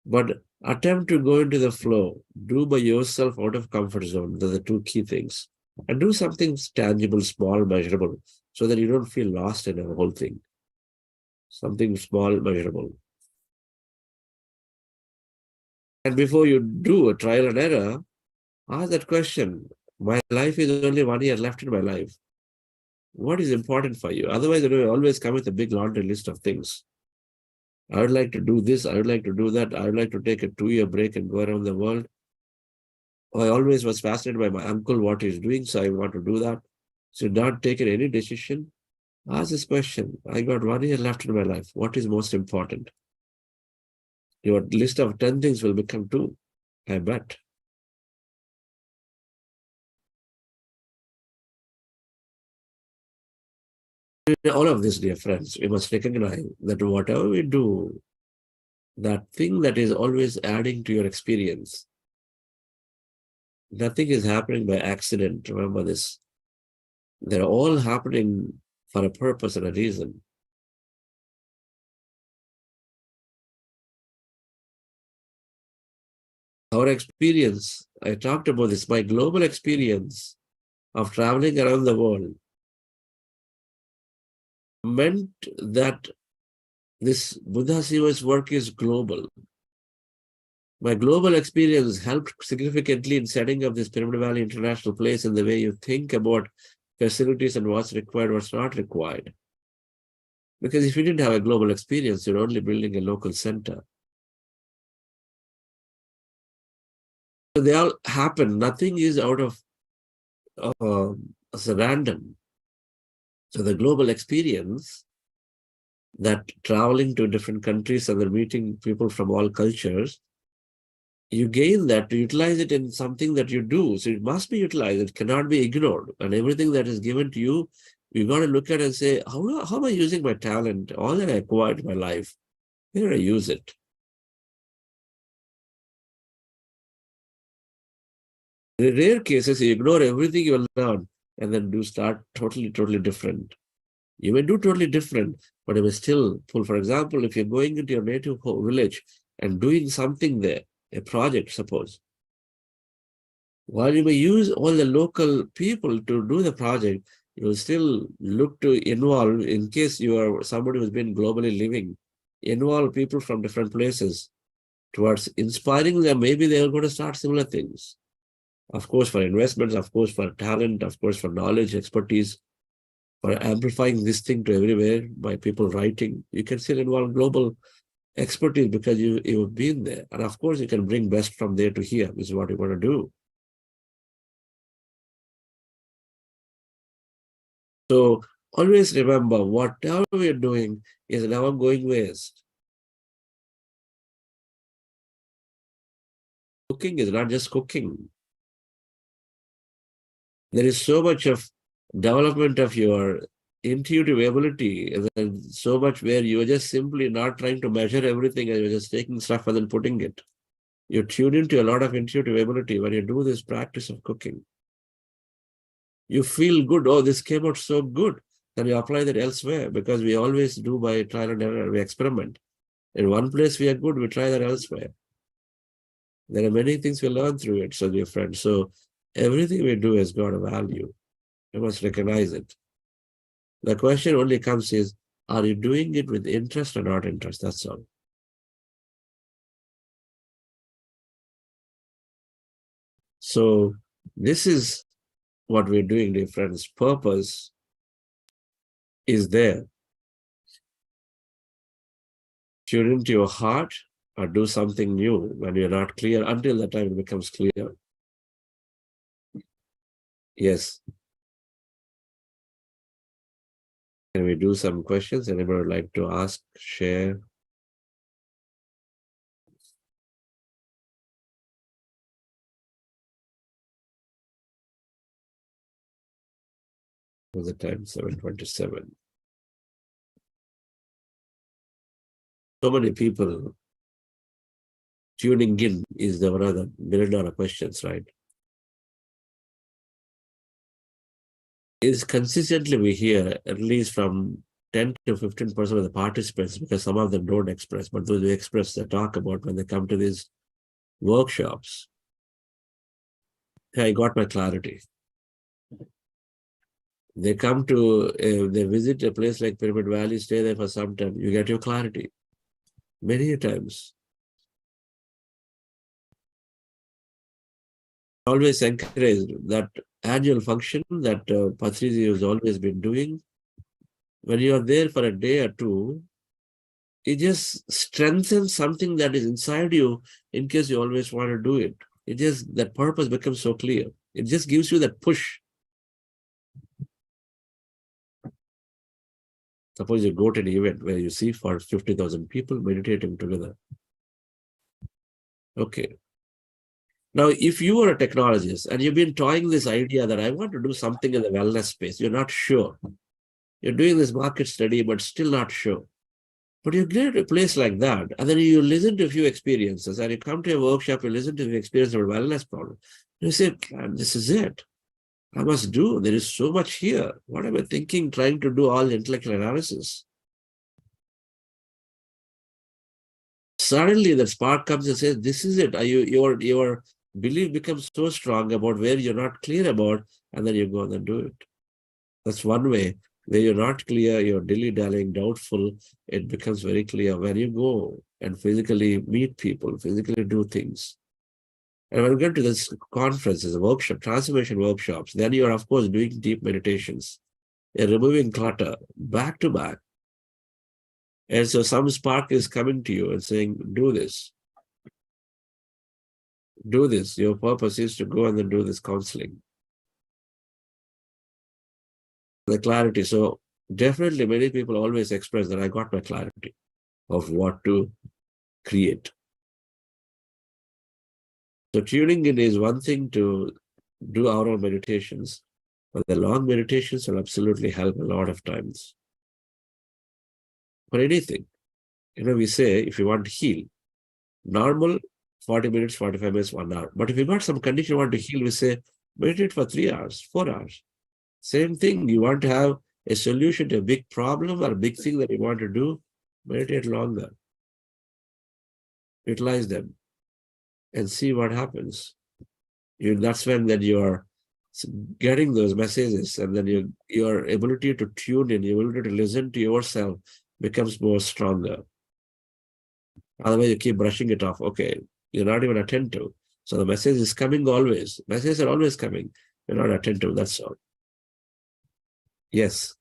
But attempt to go into the flow. Do by yourself out of comfort zone. Those are the two key things. And do something tangible, small, measurable, so that you don't feel lost in the whole thing. Something small, measurable. And before you do a trial and error, ask that question. My life is only 1 year left in my life. What is important for you? Otherwise, you always come with a big laundry list of things. I would like to do this. I would like to do that. I would like to take a 2-year break and go around the world. I always was fascinated by my uncle, what he's doing, so I want to do that. So not taking any decision. Ask this question. I got 1 year left in my life. What is most important? Your list of 10 things will become 2. I bet. In all of this, dear friends, we must recognize that whatever we do, that thing that is always adding to your experience, nothing is happening by accident. Remember this. They're all happening for a purpose and a reason. Our experience, I talked about this, my global experience of traveling around the world meant that this Buddha Siva's work is global. My global experience helped significantly in setting up this Pyramid Valley International Place in the way you think about facilities and what's required, what's not required. Because if you didn't have a global experience, you're only building a local center. So they all happen. Nothing is out of as a random. So the global experience, that traveling to different countries and then meeting people from all cultures, you gain that to utilize it in something that you do. So it must be utilized. It cannot be ignored. And everything that is given to you, you got to look at it and say, how am I using my talent? All that I acquired in my life, where do I use it? In rare cases, you ignore everything you learn and then do start totally different. You may do totally different, but you may still pull. For example, if you're going into your native village and doing something there, a project, suppose, while you may use all the local people to do the project, you will still look to involve, in case you are somebody who's been globally living, involve people from different places towards inspiring them. Maybe they are going to start similar things. Of course, for investments, of course, for talent, of course, for knowledge, expertise, for amplifying this thing to everywhere by people writing. You can still involve global expertise because you've been there. And of course, you can bring best from there to here, which is what you want to do. So always remember, whatever we're doing is never going waste. Cooking is not just cooking. There is so much of development of your intuitive ability, and then so much where you're just simply not trying to measure everything and you're just taking stuff and then putting it. You tune into a lot of intuitive ability when you do this practice of cooking. You feel good. Oh, this came out so good. Then you apply that elsewhere, because we always do by trial and error. We experiment. In one place we are good, we try that elsewhere. There are many things we learn through it, so dear friends. So everything we do has got a value. You must recognize it. The question only comes is, are you doing it with interest or not interest? That's all. So this is what we're doing, dear friends. Purpose is there. Tune into your heart or do something new when you're not clear, until the time it becomes clear. Yes. Can we do some questions? Anybody would like to ask, share? What's the time? 7:27. So many people tuning in is one of the million-dollar questions, right? Is consistently we hear at least from 10 to 15% of the participants, because some of them don't express, but those who express, they talk about when they come to these workshops. Hey, I got my clarity. They come to, they visit a place like Pyramid Valley, stay there for some time, you get your clarity. Many times. Always encouraged that annual function that Patriji has always been doing. When you are there for a day or two, it just strengthens something that is inside you in case you always want to do it. It just, that purpose becomes so clear. It just gives you that push. Suppose you go to an event where you see for 50,000 people meditating together. Okay. Now, if you are a technologist and you've been toying this idea that I want to do something in the wellness space, you're not sure. You're doing this market study, but still not sure. But you get to a place like that, and then you listen to a few experiences, and you come to a workshop, you listen to the experience of a wellness problem. You say, this is it. I must do. There is so much here. What am I thinking, trying to do all the intellectual analysis? Suddenly the spark comes and says, this is it. Your belief becomes so strong about where you're not clear about, and then you go and do it. That's one way. Where you're not clear, you're dilly-dallying, doubtful, it becomes very clear when you go and physically meet people, physically do things. And when you get to this conferences, workshop, transformation workshops, then you're, of course, doing deep meditations. You're removing clutter back to back. And so some spark is coming to you and saying, do this. Do this. Your purpose is to go and then do this counseling. The clarity. So definitely many people always express that I got my clarity of what to create. So tuning in is one thing to do our own meditations, but the long meditations will absolutely help a lot of times. For anything, we say if you want to heal, normal 40 minutes, 45 minutes, 1 hour. But if you got some condition you want to heal, we say meditate for 3 hours, 4 hours. Same thing, you want to have a solution to a big problem or a big thing that you want to do, meditate longer. Utilize them and see what happens. That's when then you are getting those messages, and then your ability to tune in, your ability to listen to yourself becomes more stronger. Otherwise, you keep brushing it off. Okay, you're not even attentive. So the message is coming always. Messages are always coming. You're not attentive, that's all. Yes.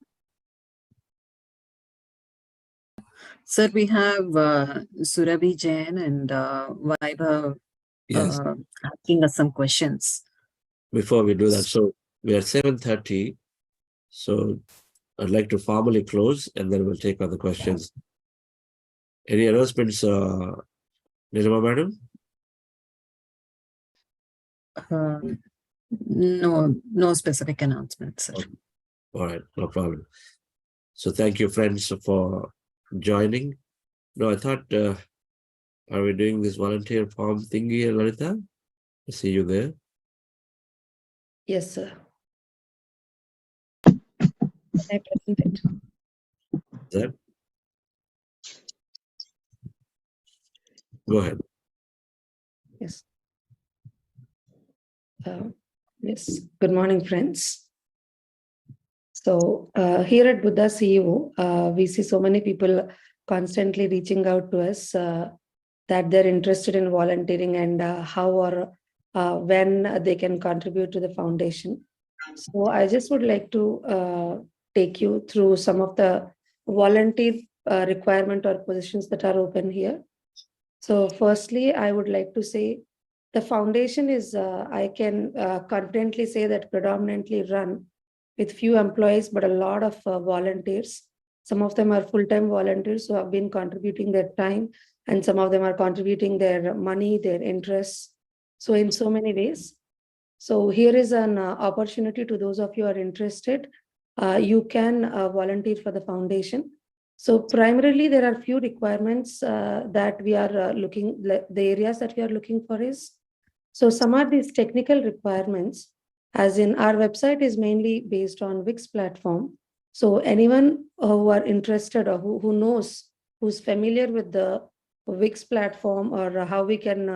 Sir, we have Surabhi Jain and Vaibhav Yes. asking us some questions. Before we do that, so we are 7:30. So I'd like to formally close, and then we'll take other questions. Any announcements, Nirma Madam? No specific announcements, sir. All right, no problem. So thank you, friends, for joining. No, I thought, are we doing this volunteer form thingy, Lalita? I see you there. Yes, sir. Can I present it? Is that? Go ahead. Yes. Yes. Good morning, friends. So here at Buddha CEO, we see so many people constantly reaching out to us that they're interested in volunteering and how or when they can contribute to the foundation. So I just would like to take you through some of the volunteer requirement or positions that are open here. So firstly, I would like to say the foundation is, I can confidently say that predominantly run with few employees, but a lot of volunteers. Some of them are full-time volunteers who have been contributing their time, and some of them are contributing their money, their interests. So in so many ways. So here is an opportunity to those of you who are interested. you can volunteer for the foundation. So primarily, there are few requirements that we are the areas that we are looking for is, so some are these technical requirements, as in our website is mainly based on Wix platform. So anyone who are interested or who knows, who's familiar with the Wix platform or how we can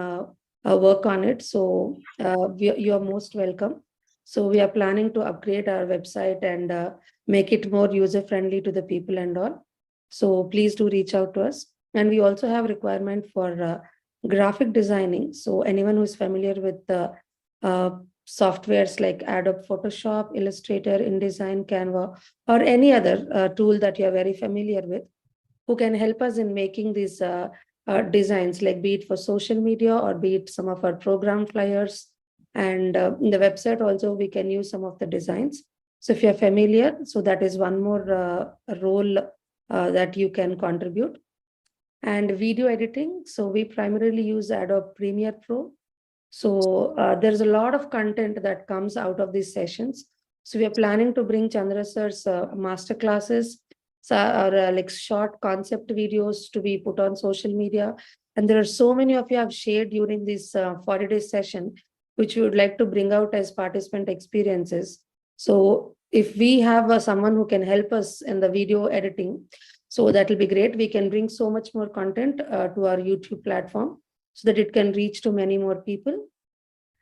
work on it, so you are most welcome. So we are planning to upgrade our website and make it more user-friendly to the people and all. So please do reach out to us. And we also have requirement for graphic designing. So anyone who is familiar with the softwares like Adobe Photoshop, Illustrator, InDesign, Canva, or any other tool that you are very familiar with, who can help us in making these designs, like be it for social media or be it some of our program flyers. And in the website also, we can use some of the designs. So if you're familiar, so that is one more role that you can contribute. And video editing, so we primarily use Adobe Premiere Pro. So there's a lot of content that comes out of these sessions. So we are planning to bring Chandra sir's master classes, or like short concept videos to be put on social media. And there are so many of you have shared during this 40-day session, which we would like to bring out as participant experiences. So if we have someone who can help us in the video editing, so that will be great. We can bring so much more content to our YouTube platform so that it can reach to many more people.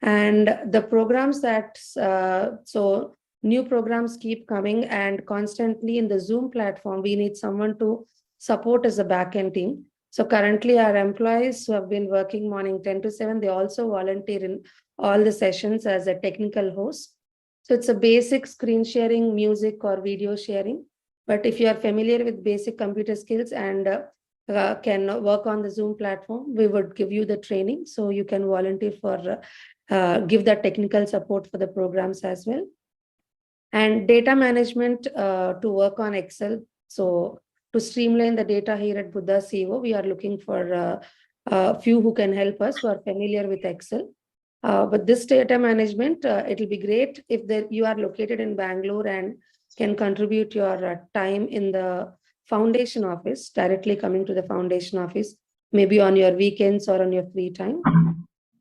And the programs that, so new programs keep coming, and constantly in the Zoom platform, we need someone to support as a backend team. So currently our employees who have been working morning 10 to 7, they also volunteer in all the sessions as a technical host. So it's a basic screen sharing, music or video sharing. But if you are familiar with basic computer skills and can work on the Zoom platform, we would give you the training. So you can volunteer for, give that technical support for the programs as well. And data management to work on Excel. So to streamline the data here at Buddha CEO, we are looking for a few who can help us who are familiar with Excel. But this data management, it will be great if you are located in Bangalore and can contribute your time in the foundation office, directly coming to the foundation office, maybe on your weekends or on your free time.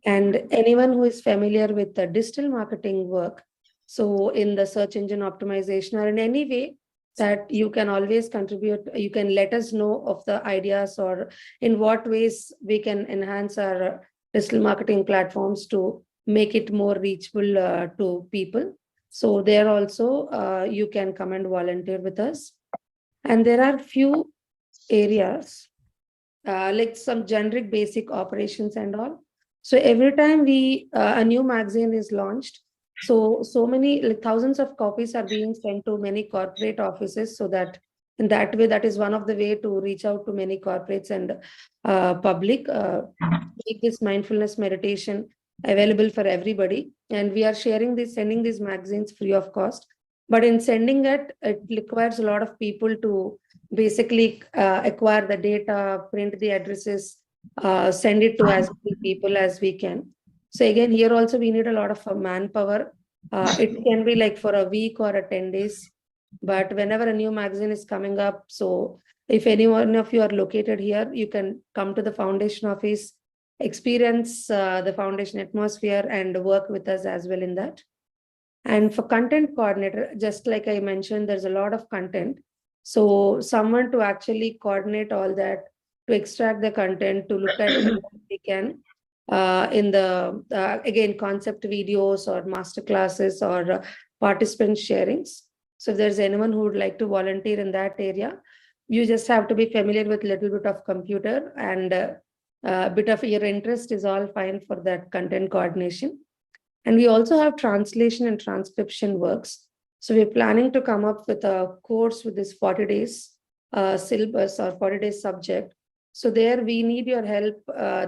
And anyone who is familiar with the digital marketing work, so in the search engine optimization or in any way that you can always contribute, you can let us know of the ideas or in what ways we can enhance our digital marketing platforms to make it more reachable to people. So there also you can come and volunteer with us. And there are few areas like some generic basic operations and all. So every time a new magazine is launched, so many, like thousands of copies are being sent to many corporate offices, so that in that way, that is one of the way to reach out to many corporates and public, make this mindfulness meditation available for everybody. And we are sending these magazines free of cost. But in sending it requires a lot of people to basically acquire the data, print the addresses, send it to as many people as we can. So again, here also we need a lot of manpower. It can be like for a week or 10 days. But whenever a new magazine is coming up, so if any one of you are located here, you can come to the foundation office, experience the foundation atmosphere and work with us as well in that. And for content coordinator, just like I mentioned, there's a lot of content. So someone to actually coordinate all that, to extract the content, to look at what we can in the, again, concept videos or master classes or participant sharings. So if there's anyone who would like to volunteer in that area, you just have to be familiar with a little bit of computer, and a bit of your interest is all fine for that content coordination. And we also have translation and transcription works. So we're planning to come up with a course with this 40 days syllabus or 40 days subject. So there we need your help.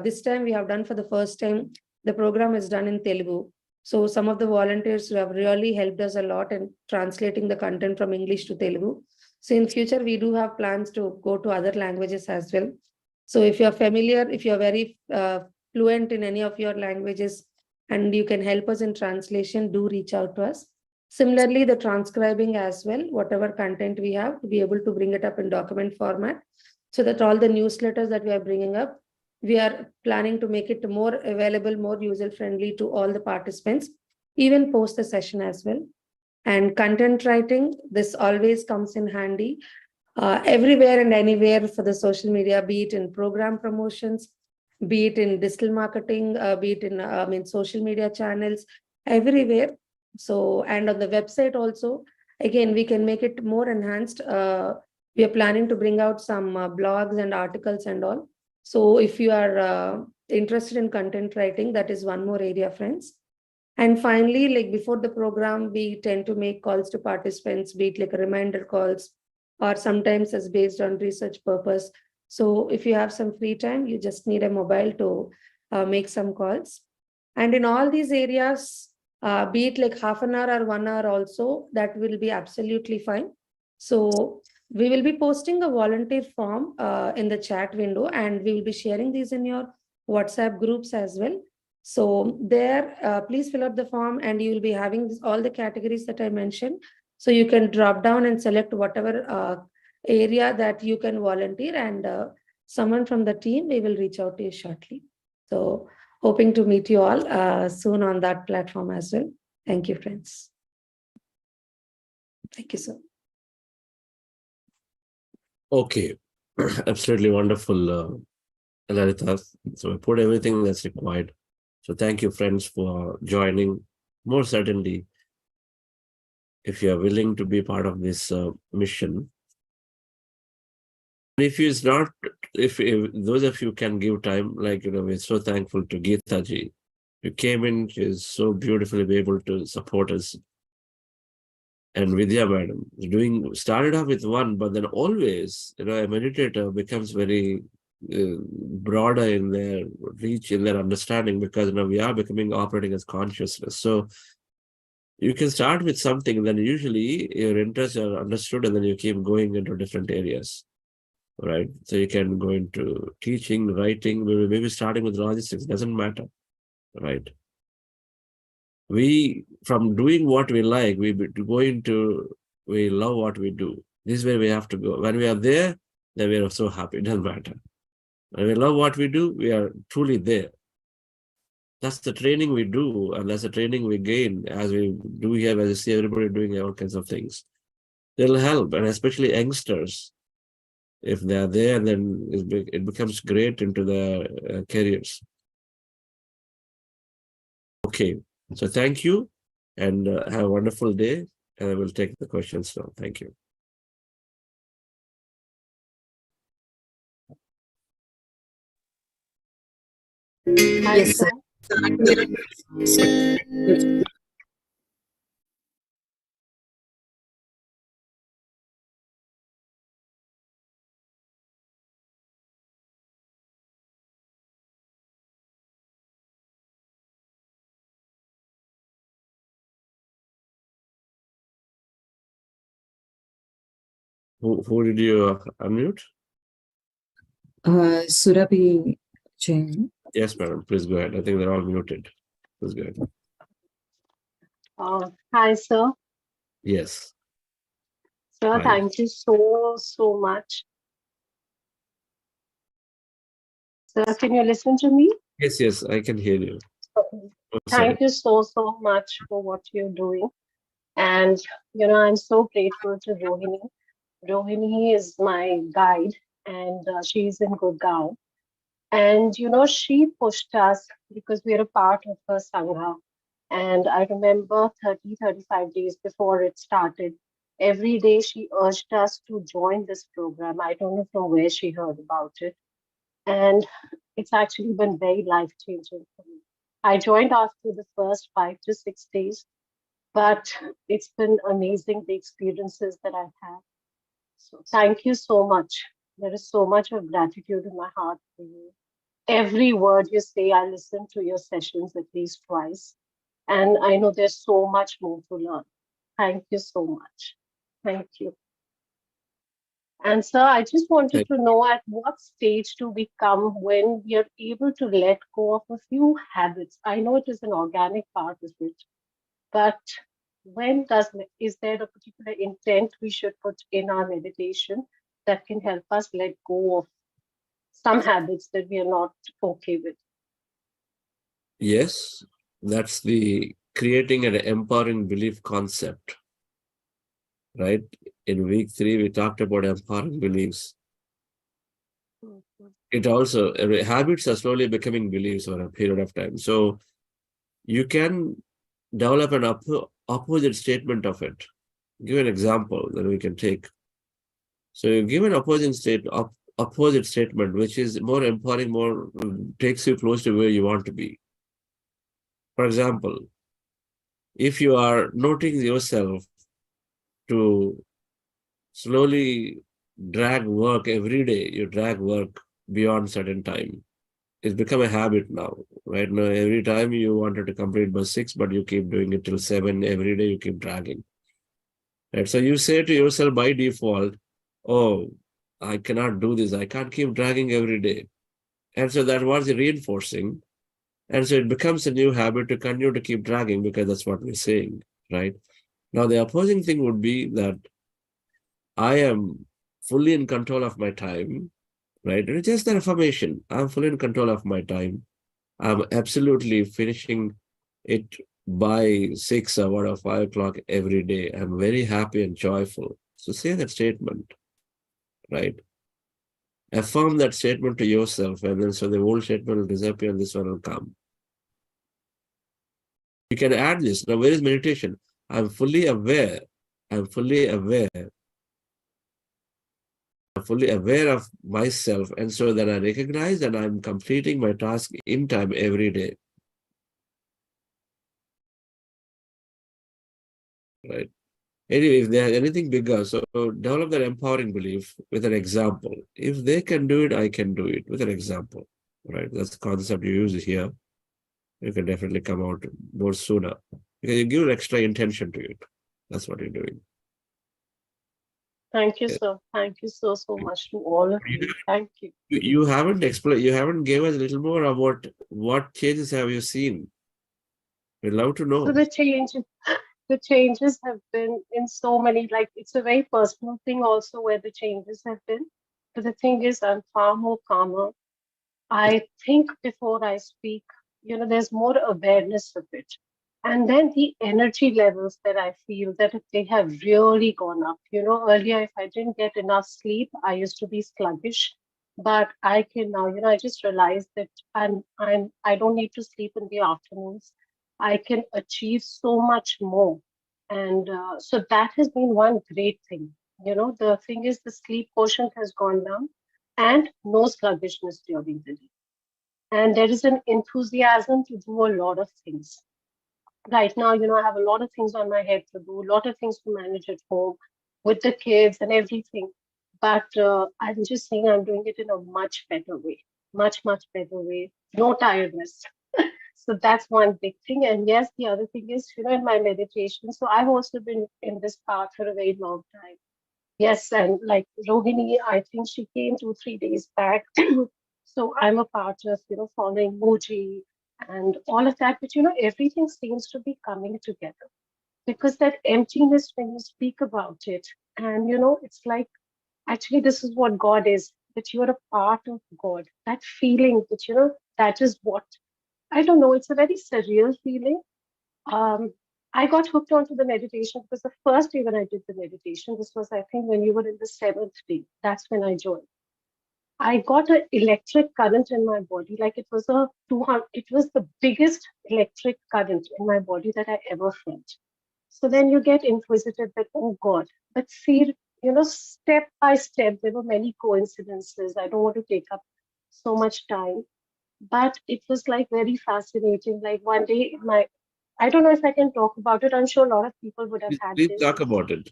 This time we have done for the first time, the program is done in Telugu. So some of the volunteers who have really helped us a lot in translating the content from English to Telugu. So in future, we do have plans to go to other languages as well. So if you're familiar, if you're very fluent in any of your languages, and you can help us in translation, do reach out to us. Similarly, the transcribing as well, whatever content we have, to be able to bring it up in document format, so that all the newsletters that we are bringing up, we are planning to make it more available, more user-friendly to all the participants, even post the session as well. And content writing, this always comes in handy everywhere and anywhere for the social media, be it in program promotions, be it in digital marketing, be it in social media channels, everywhere. So, and on the website also, again, we can make it more enhanced. We are planning to bring out some blogs and articles and all. So if you are interested in content writing, that is one more area, friends. And finally, like before the program, we tend to make calls to participants, be it like a reminder calls, or sometimes it's based on research purpose. So if you have some free time, you just need a mobile to make some calls. And in all these areas, be it like half an hour or 1 hour also, that will be absolutely fine. So we will be posting a volunteer form in the chat window, and we will be sharing these in your WhatsApp groups as well. So there, please fill up the form, and you will be having all the categories that I mentioned. So you can drop down and select whatever area that you can volunteer, and someone from the team, we will reach out to you shortly. So hoping to meet you all soon on that platform as well. Thank you, friends. Thank you, sir. Okay, absolutely wonderful, Lalita. So I put everything that's required. So thank you, friends, for joining. More certainly, if you are willing to be part of this mission, if it's not, if those of you can give time, like, we're so thankful to Geeta ji. You came in, she's so beautifully able to support us. And Vidya madam, started off with one, but then always, a meditator becomes very broader in their reach, in their understanding, because we are becoming operating as consciousness. So you can start with something, then usually your interests are understood, and then you keep going into different areas, right? So you can go into teaching, writing, maybe starting with logistics, doesn't matter, right? We, from doing what we like, we love what we do. This is where we have to go. When we are there, then we are so happy. It doesn't matter. When we love what we do, we are truly there. That's the training we do, and that's the training we gain as we do here, as you see everybody doing all kinds of things. It'll help, and especially youngsters. If they are there, then it becomes great into their careers. Okay, so thank you, and have a wonderful day, and I will take the questions now. Thank you. Yes, sir. Who did you unmute? Surabhi Jain. Yes, madam. Please go ahead. I think they're all muted. Please go ahead. Hi, sir. Yes. Sir, Hi. thank you so much. Sir, can you listen to me? Yes, I can hear you. Okay. Oh, sorry. Thank you so much for what you're doing. And, I'm so grateful to Rohini. Rohini is my guide, and she's in Gurgaon. And, she pushed us because we're a part of her Sangha. And I remember 35 days before it started, every day she urged us to join this program. I don't know from where she heard about it. And it's actually been very life-changing for me. I joined after the first 5 to 6 days, but it's been amazing, the experiences that I've had. So thank you so much. There is so much of gratitude in my heart for you. Every word you say, I listen to your sessions at least twice. And I know there's so much more to learn. Thank you so much. Thank you. And sir, I just wanted to know, at what stage do we come when we are able to let go of a few habits? I know it is an organic part of it, but is there a particular intent we should put in our meditation that can help us let go of some habits that we are not okay with? Yes, that's the creating an empowering belief concept, right? In week 3, we talked about empowering beliefs. It also, habits are slowly becoming beliefs over a period of time. So you can develop an opposite statement of it. Give an example that we can take. So you give an opposite statement, which is more empowering, more takes you close to where you want to be. For example, if you are noting yourself to slowly drag work every day, you drag work beyond certain time. It's become a habit now. Right now, every time you wanted to complete by 6, but you keep doing it till 7 every day, you keep dragging. Right? So you say to yourself by default, oh, I cannot do this. I can't keep dragging every day. And so that was reinforcing. And so it becomes a new habit to continue to keep dragging because that's what we're saying, right? Now, the opposing thing would be that I am fully in control of my time, right? It's just an affirmation. I'm fully in control of my time. I'm absolutely finishing it by 6 or 5 o'clock every day. I'm very happy and joyful. So say that statement, right? Affirm that statement to yourself, and then so the old statement will disappear and this one will come. You can add this. Now, where is meditation? I'm fully aware. I'm fully aware. I'm fully aware of myself. And so that I recognize that I'm completing my task in time every day. Right. Anyway, if there's anything bigger, so develop that empowering belief with an example. If they can do it, I can do it with an example. Right. That's the concept you use here. You can definitely come out more sooner because you give an extra intention to it. That's what you're doing. Thank you, sir. Thank you so much to all of you. Thank you. You haven't explained, you haven't gave us a little more about what changes have you seen. We'd love to know. So the changes have been in so many, like it's a very personal thing also where the changes have been. But the thing is, I'm far more calmer. I think before I speak, there's more awareness of it. And then the energy levels that I feel that they have really gone up. Earlier, if I didn't get enough sleep, I used to be sluggish. But I can now, I just realized that I don't need to sleep in the afternoons. I can achieve so much more. And so that has been one great thing. The thing is the sleep quotient has gone down and no sluggishness during the day. And there is an enthusiasm to do a lot of things. Right now, I have a lot of things on my head to do, a lot of things to manage at home with the kids and everything. But I'm just saying I'm doing it in a much better way, much better way, no tiredness. So that's one big thing. And yes, the other thing is, in my meditation, so I've also been in this path for a very long time. Yes, and like Rohini, I think she came 2-3 days back. So I'm a part of, following Muji and all of that. But, everything seems to be coming together because that emptiness when you speak about it, and, it's like, actually, this is what God is, that you're a part of God. That feeling that, that is what, I don't know, it's a very surreal feeling. I got hooked onto the meditation because the first day when I did the meditation, this was, I think, when you were in the 7th day. That's when I joined. I got an electric current in my body, like it was it was the biggest electric current in my body that I ever felt. So then you get inquisitive that, oh God, but see, step by step, there were many coincidences. I don't want to take up so much time, but it was like very fascinating. Like one day, I don't know if I can talk about it. I'm sure a lot of people would have had Please this. talk about it.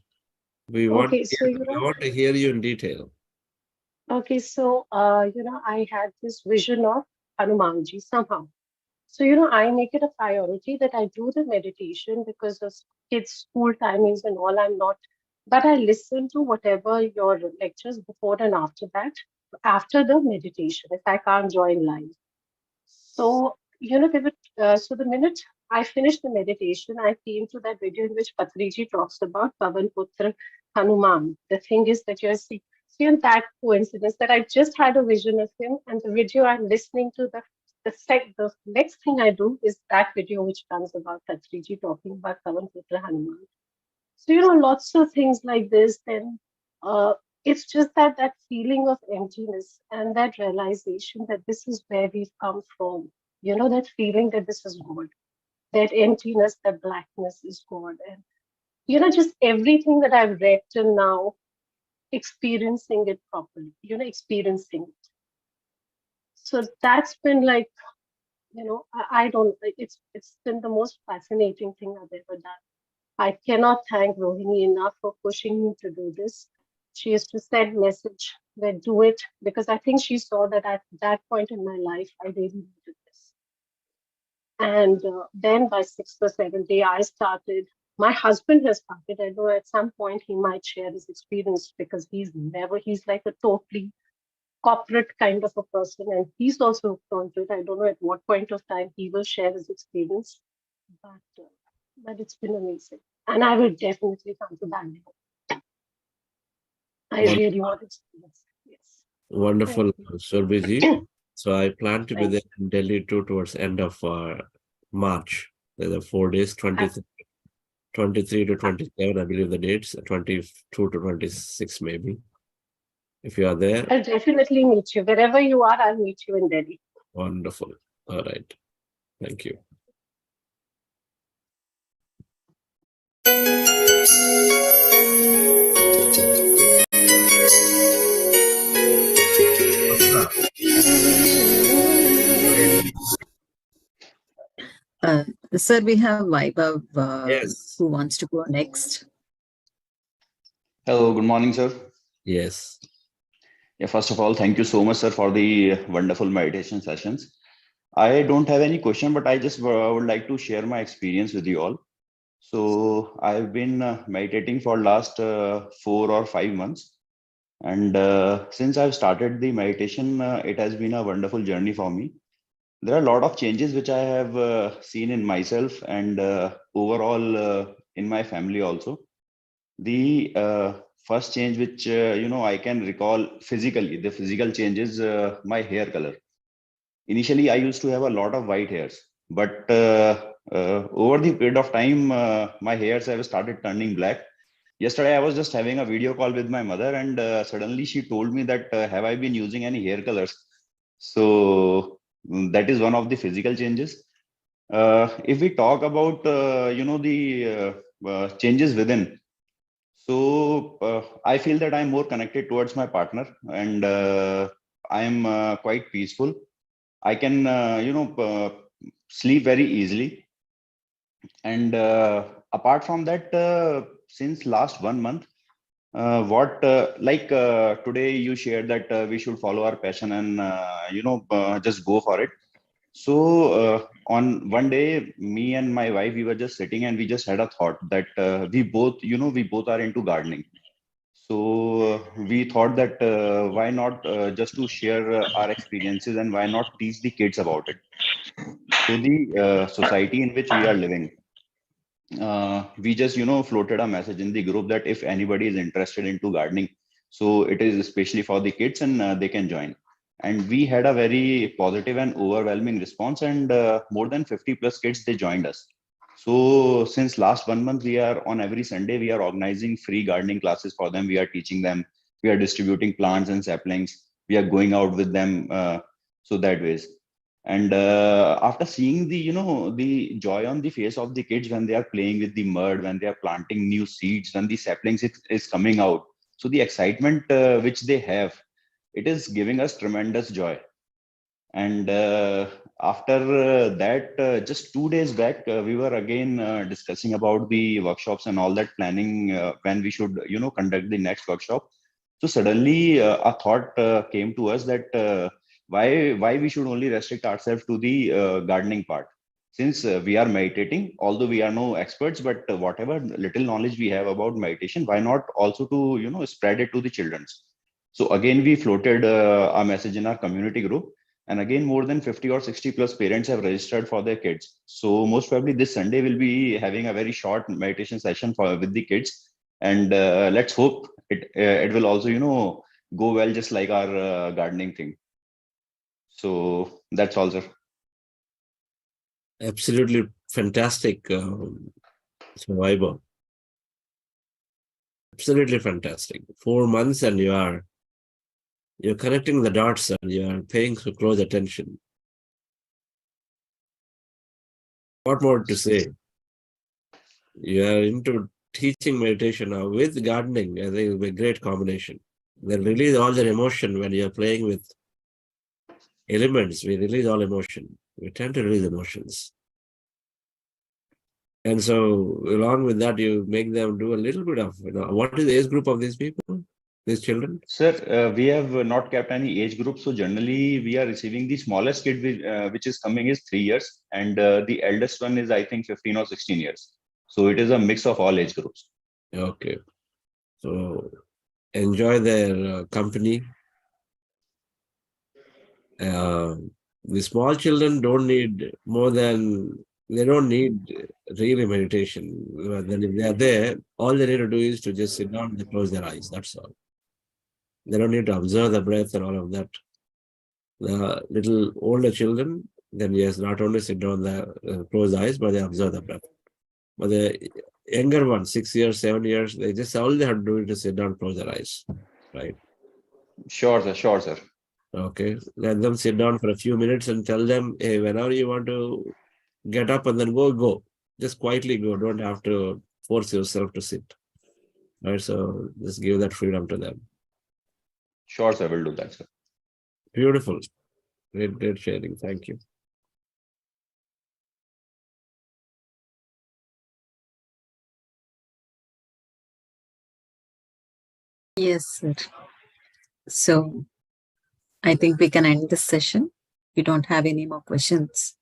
We want to hear you in detail. Okay, so I had this vision of Hanumanji somehow. So I make it a priority that I do the meditation because of kids' school timings and all. I'm not, but I listen to whatever your lectures before and after that, after the meditation, if I can't join live. So they would. So the minute I finished the meditation. I came to that video in which Patriji talks about Pavan Putra Hanuman. The thing is that you're seeing that coincidence that I just had a vision of him, and the video I'm listening to, the next thing I do is that video which comes about Patriji talking about Pavan Putra Hanuman. So, lots of things like this. Then it's just that feeling of emptiness and that realization that this is where we've come from. That feeling that this is God, that emptiness, that blackness is God. And, just everything that I've read till now, experiencing it properly, experiencing it. So that's been like, I don't, it's been the most fascinating thing I've ever done. I cannot thank Rohini enough for pushing me to do this. She used to send message that do it, because I think she saw that at that point in my life, I really needed this. And then by 6th or 7th day, I started. My husband has started. I know at some point he might share his experience, because he's like a totally corporate kind of a person, and he's also hooked onto it. I don't know at what point of time he will share his experience, but it's been amazing. And I will definitely come to Bangalore. I really want to experience it. Yes. Wonderful, Surbhi. So I plan to be Thanks. there in Delhi too towards end of March. There are 4 days, 23 to 27, I believe the dates, 22 to 26 maybe. If you are there. I'll definitely meet you. Wherever you are, I'll meet you in Delhi. Wonderful. All right. Thank you. Sir, we have Vaibhav Yes. who wants to go next. Hello, good morning, sir. Yes. Yeah, first of all, thank you so much, sir, for the wonderful meditation sessions. I don't have any question, but I just would like to share my experience with you all. So I've been meditating for last 4 or 5 months. And since I've started the meditation, it has been a wonderful journey for me. There are a lot of changes which I have seen in myself and overall in my family also. The first change which I can recall physically, the physical change is my hair color. Initially, I used to have a lot of white hairs, but over the period of time, my hairs have started turning black. Yesterday, I was just having a video call with my mother, and suddenly she told me that have I been using any hair colors? So that is one of the physical changes. If we talk about the changes within, so I feel that I'm more connected towards my partner, and I'm quite peaceful. I can sleep very easily, and apart from that, since last 1 month, today you shared that we should follow our passion and just go for it. So on one day, me and my wife, we were just sitting and we just had a thought that we both are into gardening. So we thought that why not just to share our experiences, and why not teach the kids about it. So the society in which we are living, we just floated a message in the group that if anybody is interested into gardening, so it is especially for the kids, and they can join. And we had a very positive and overwhelming response, and more than 50 plus kids, they joined us. So since last 1 month, we are on every Sunday, we are organizing free gardening classes for them. We are teaching them, we are distributing plants and saplings, we are going out with them, so that ways. And after seeing the joy on the face of the kids when they are playing with the mud, when they are planting new seeds, when the saplings is coming out, so the excitement which they have, it is giving us tremendous joy. And after that, just 2 days back, we were again discussing about the workshops and all that, planning when we should conduct the next workshop. So suddenly a thought came to us that why we should only restrict ourselves to the gardening part, since we are meditating, although we are no experts, but whatever little knowledge we have about meditation, why not also to spread it to the children. So again, we floated a message in our community group And again, more than 50 or 60 plus parents have registered for their kids. So most probably this Sunday we'll be having a very short meditation session with the kids. And let's hope it will also, go well, just like our gardening thing. So that's all, sir. Absolutely fantastic, survivor. Absolutely fantastic. 4 months and you're connecting the dots and you're paying close attention. What more to say? You're into teaching meditation now with gardening. I think it'll be a great combination. They release all their emotion when you're playing with elements. We release all emotion. We tend to release emotions. And so along with that, you make them do a little bit of, what is the age group of these people, these children? Sir, we have not kept any age group. So generally we are receiving the smallest kid, which is coming is 3 years. And the eldest one is, I think, 15 or 16 years. So it is a mix of all age groups. Okay. So enjoy their company. The small children don't need more than, they don't need really meditation. Then if they are there, all they need to do is to just sit down and close their eyes. That's all. They don't need to observe the breath and all of that. The little older children, then yes, not only sit down, the close the eyes, but they observe the breath. But the younger ones, 6 years, 7 years, they just all they have to do is to sit down, close their eyes, right? Sure, sir. Sure, sir. Okay, let them sit down for a few minutes and tell them, hey, whenever you want to get up and then go. Just quietly go. Don't have to force yourself to sit. Right, so just give that freedom to them. Sure, sir. We'll do that, sir. Beautiful. Great sharing. Thank you. Yes, sir. So I think we can end this session. We don't have any more questions.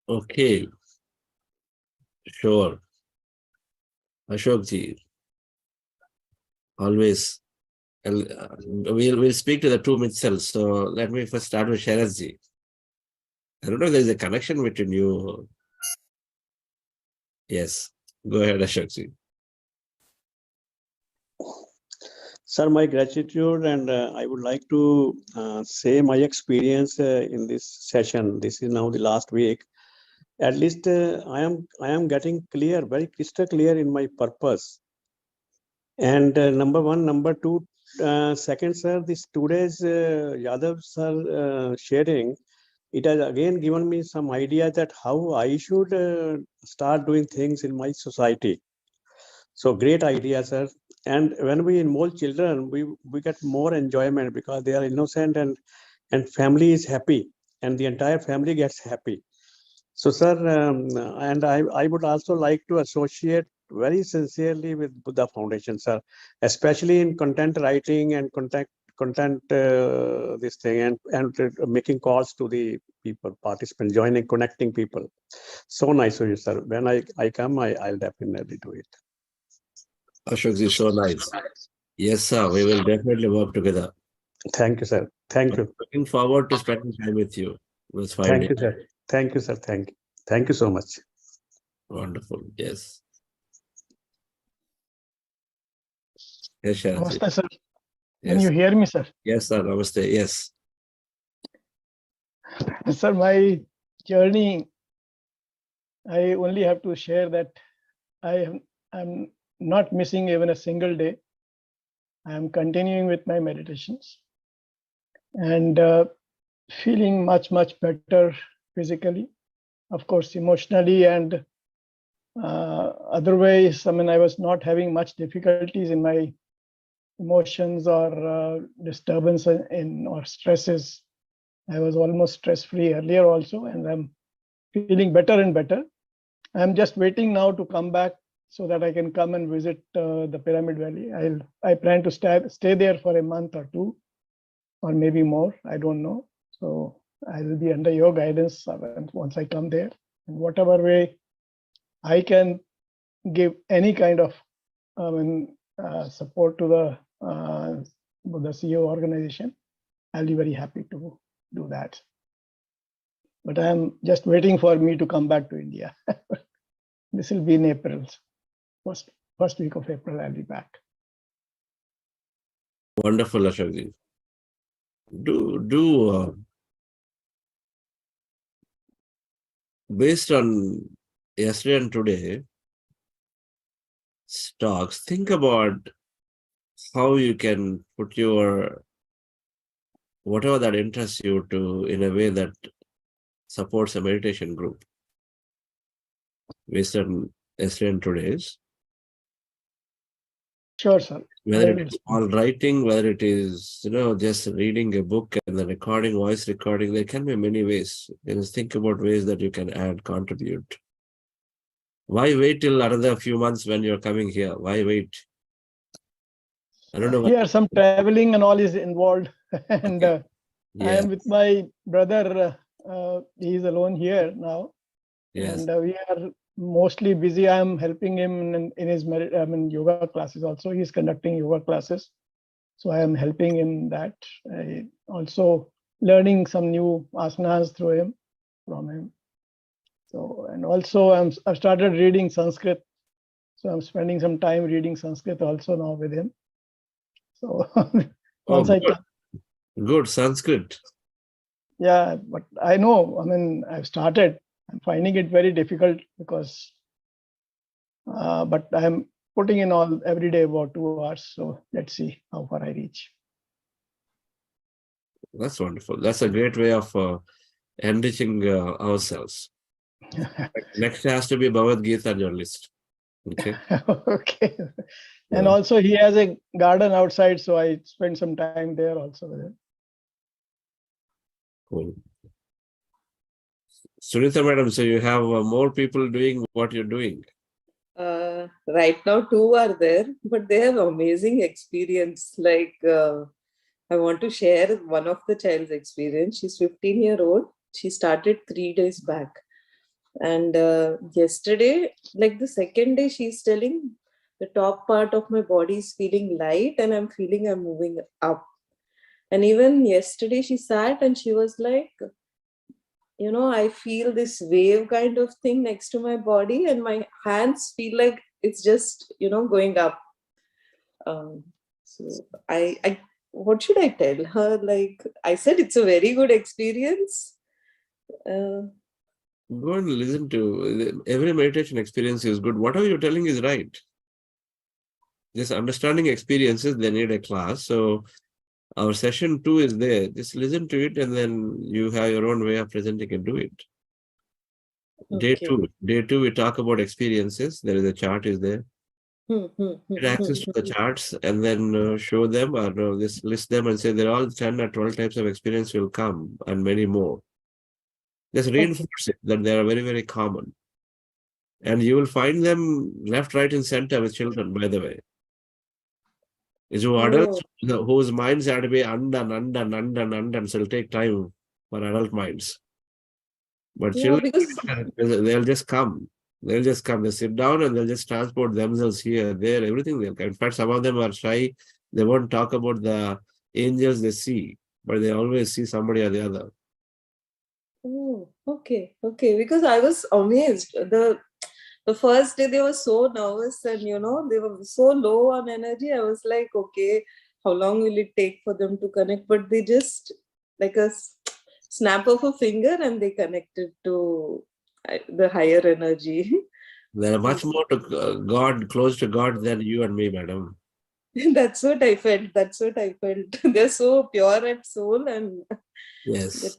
Okay. Sure. Ashokji. Always. We'll speak to the two itself. So let me first start with Sharazji. I don't know if there's a connection between you. Yes. Go ahead, Ashokji. Sir, my gratitude, and I would like to say my experience in this session. This is now the last week. At least I am getting clear, very crystal clear in my purpose. And number one, number two, second, sir, this today's Yadav sir sharing, it has again given me some idea that how I should start doing things in my society. So great idea, sir. And when we involve children, we get more enjoyment because they are innocent and family is happy and the entire family gets happy. So, sir, and I would also like to associate very sincerely with Buddha Foundation, sir, especially in content writing and content this thing and making calls to the people, participants, joining, connecting people. So nice of you, sir. When I come, I'll definitely do it. Ashokji, so nice. Yes, sir. We will definitely work together. Thank you, sir. Thank you. Looking forward to spending time with you. Those 5 days. Thank you, sir. Thank you, sir. Thank you. Thank you so much. Wonderful. Yes. Yes, Sharazji. Namaste, sir. Yes. Can you hear me, sir? Yes, sir. Namaste. Yes. Sir, my journey, I only have to share that I'm not missing even a single day. I am continuing with my meditations and feeling much better physically, of course, emotionally and other ways. I mean, I was not having much difficulties in my emotions or disturbance or stresses. I was almost stress-free earlier also, and I'm feeling better and better. I'm just waiting now to come back so that I can come and visit the Pyramid Valley. I plan to stay there for a month or two, or maybe more. I don't know. So I will be under your guidance once I come there. In whatever way I can give any kind of support to the CEO organization, I'll be very happy to do that. But I'm just waiting for me to come back to India. This will be in April. First week of April, I'll be back. Wonderful, Ashokji. Based on yesterday and today talks, think about how you can put your whatever that interests you to in a way that supports a meditation group. Based on yesterday and today's. Sure, sir. Whether it is all writing, whether it is, just reading a book and the recording, voice recording, there can be many ways. Just think about ways that you can add, contribute. Why wait till another few months when you're coming here? Why wait? I don't know. Here, some traveling and all is involved. And Okay. I am with my brother. He is alone here now. Yes. And we are mostly busy. I am helping him in his yoga classes also. He's conducting yoga classes. So I am helping him that. I also learning some new asanas from him. So, and also I've started reading Sanskrit. So I'm spending some time reading Sanskrit also now with him. So once good Sanskrit. Yeah, but I know, I've started. I'm finding it very difficult because, but I'm putting in every day about 2 hours. So let's see how far I reach. That's wonderful. That's a great way of enriching ourselves. Next has to be Bhagavad Gita on your list. Okay. Okay. And also he has a garden outside, so I spend some time there also with him. Cool. Sunita madam, so you have more people doing what you're doing. Right now, 2 are there, but they have amazing experience. Like, I want to share one of the child's experience. She's 15-year-old. She started 3 days back. And yesterday, like the second day, she's telling the top part of my body is feeling light and I'm feeling I'm moving up. And even yesterday, she sat and she was like, I feel this wave kind of thing next to my body and my hands feel like it's just, going up. So I what should I tell her? Like I said, it's a very good experience. Go and listen to every meditation experience is good. Whatever you're telling is right. Just understanding experiences, they need a class. So our session 2 is there. Just listen to it and then you have your own way of presenting and do it. Okay. Day two, we talk about experiences. There is a chart is there. Get access to the charts and then show them or just list them and say there are all 10 or 12 types of experience will come and many more. Just reinforce it that they are very, very common. And you will find them left, right, and center with children, by the way. So adults whose minds have to be undone, so it'll take time for adult minds. But children, they'll just come. They'll just come. They sit down and they'll just transport themselves here, there, everything they'll come. In fact, some of them are shy. They won't talk about the angels they see, but they always see somebody or the other. Oh, okay. Because I was amazed. The first day they were so nervous and they were so low on energy. I was like, okay, how long will it take for them to connect? But they just like a snap of a finger and they connected to the higher energy. They are much more to God, close to God than you and me, madam. That's what I felt. They're so pure at soul and yes.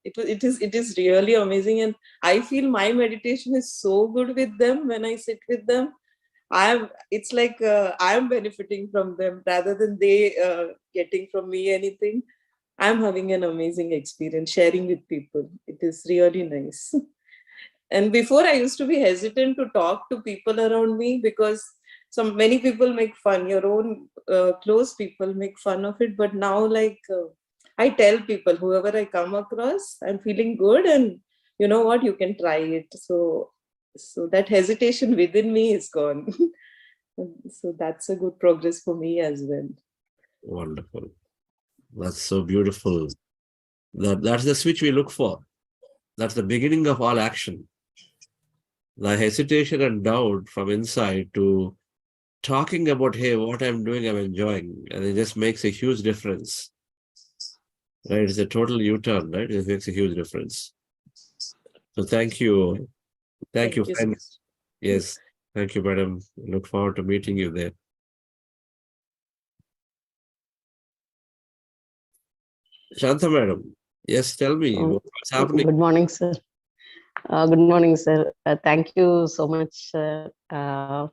It is really amazing, and I feel my meditation is so good with them. When I sit with them, it's like I'm benefiting from them rather than they getting from me anything. I'm having an amazing experience sharing with people. It is really nice. And before I used to be hesitant to talk to people around me because many people make fun. Your own close people make fun of it, but now I tell people, whoever I come across, I'm feeling good and you know what, you can try it. So that hesitation within me is gone. So that's a good progress for me as well. Wonderful. That's so beautiful. That's the switch we look for. That's the beginning of all action. The hesitation and doubt from inside to talking about, hey, what I'm doing, I'm enjoying. And it just makes a huge difference. Right? It's a total U-turn, right? It makes a huge difference. So thank you. Thank you, friends. Yes. Thank you, madam. Look forward to meeting you there. Shanta madam. Yes, tell me what's happening. Good morning, sir. Good morning, sir. Thank you so much, sir. I'm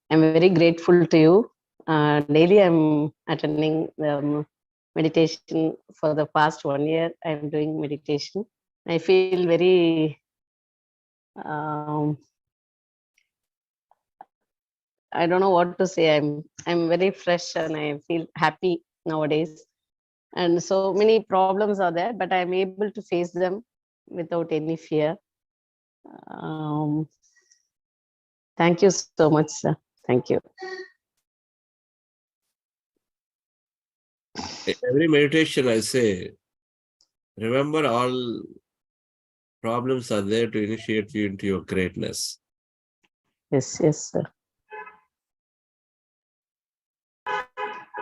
very grateful to you. Daily, I'm attending meditation for the past 1 year. I'm doing meditation. I feel very, I don't know what to say. I'm very fresh and I feel happy nowadays. And so many problems are there, but I'm able to face them without any fear. Thank you so much, sir. Thank you. Every meditation I say, remember all problems are there to initiate you into your greatness. Yes, yes, sir.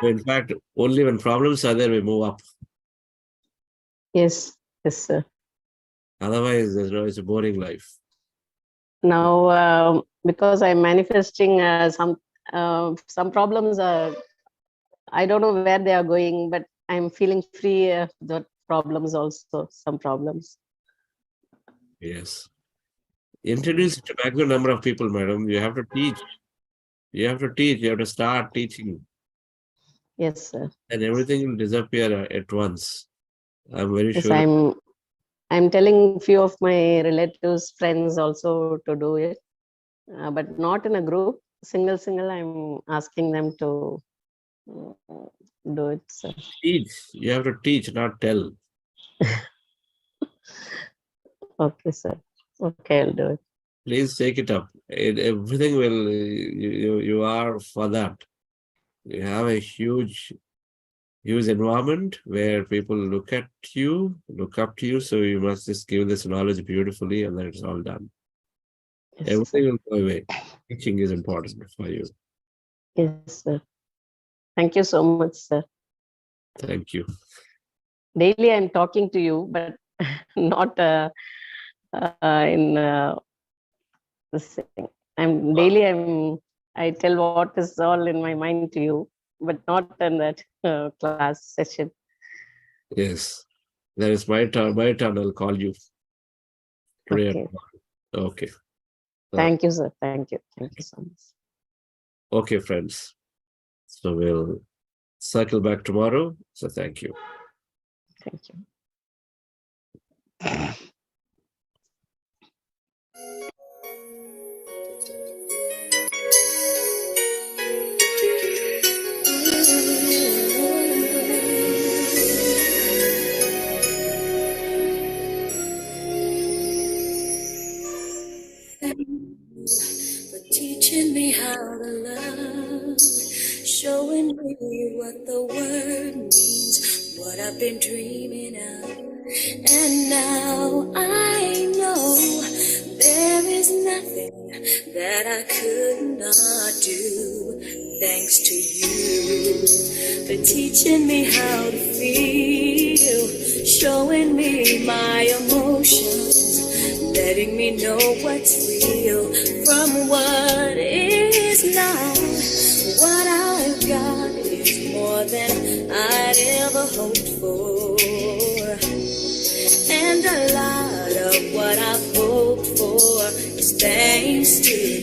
In fact, only when problems are there, we move up. Yes, yes, sir. Otherwise, it's a boring life. Now, because I'm manifesting some problems are, I don't know where they are going, but I'm feeling free of the problems also, some problems. Yes. Introduce it to maximum number of people, madam. You have to teach. You have to teach. You have to start teaching. Yes, sir. And everything will disappear at once. I'm very Yes, sure. I'm telling few of my relatives, friends also to do it, but not in a group. Single, I'm asking them to do it. Sir. Teach. You have to teach, not tell. Okay, sir. Okay, I'll do it. Please take it up. Everything will, you are for that. You have a huge environment where people look up to you. So you must just give this knowledge beautifully and then it's all done. Yes, Everything sir. will go away. Teaching is important for you. Yes, sir. Thank you so much, sir. Thank you. Daily I'm talking to you, but not in this thing. I tell what is all in my mind to you, but not in that class session. Yes. That is my turn. My turn. I'll call you. Okay. Okay. Thank you, sir. Thank you. Thank you so much. Okay, friends. So we'll circle back tomorrow. So thank you. Thank you. For teaching me how to love, showing me what the word means, what I've been dreaming of. And now I know there is nothing that I could not do, thanks to you. For teaching me how to feel, showing me my emotions, letting me know what's real from what is not. What I've got is more than I'd ever hoped for, and a lot of what I've hoped for is thanks to you.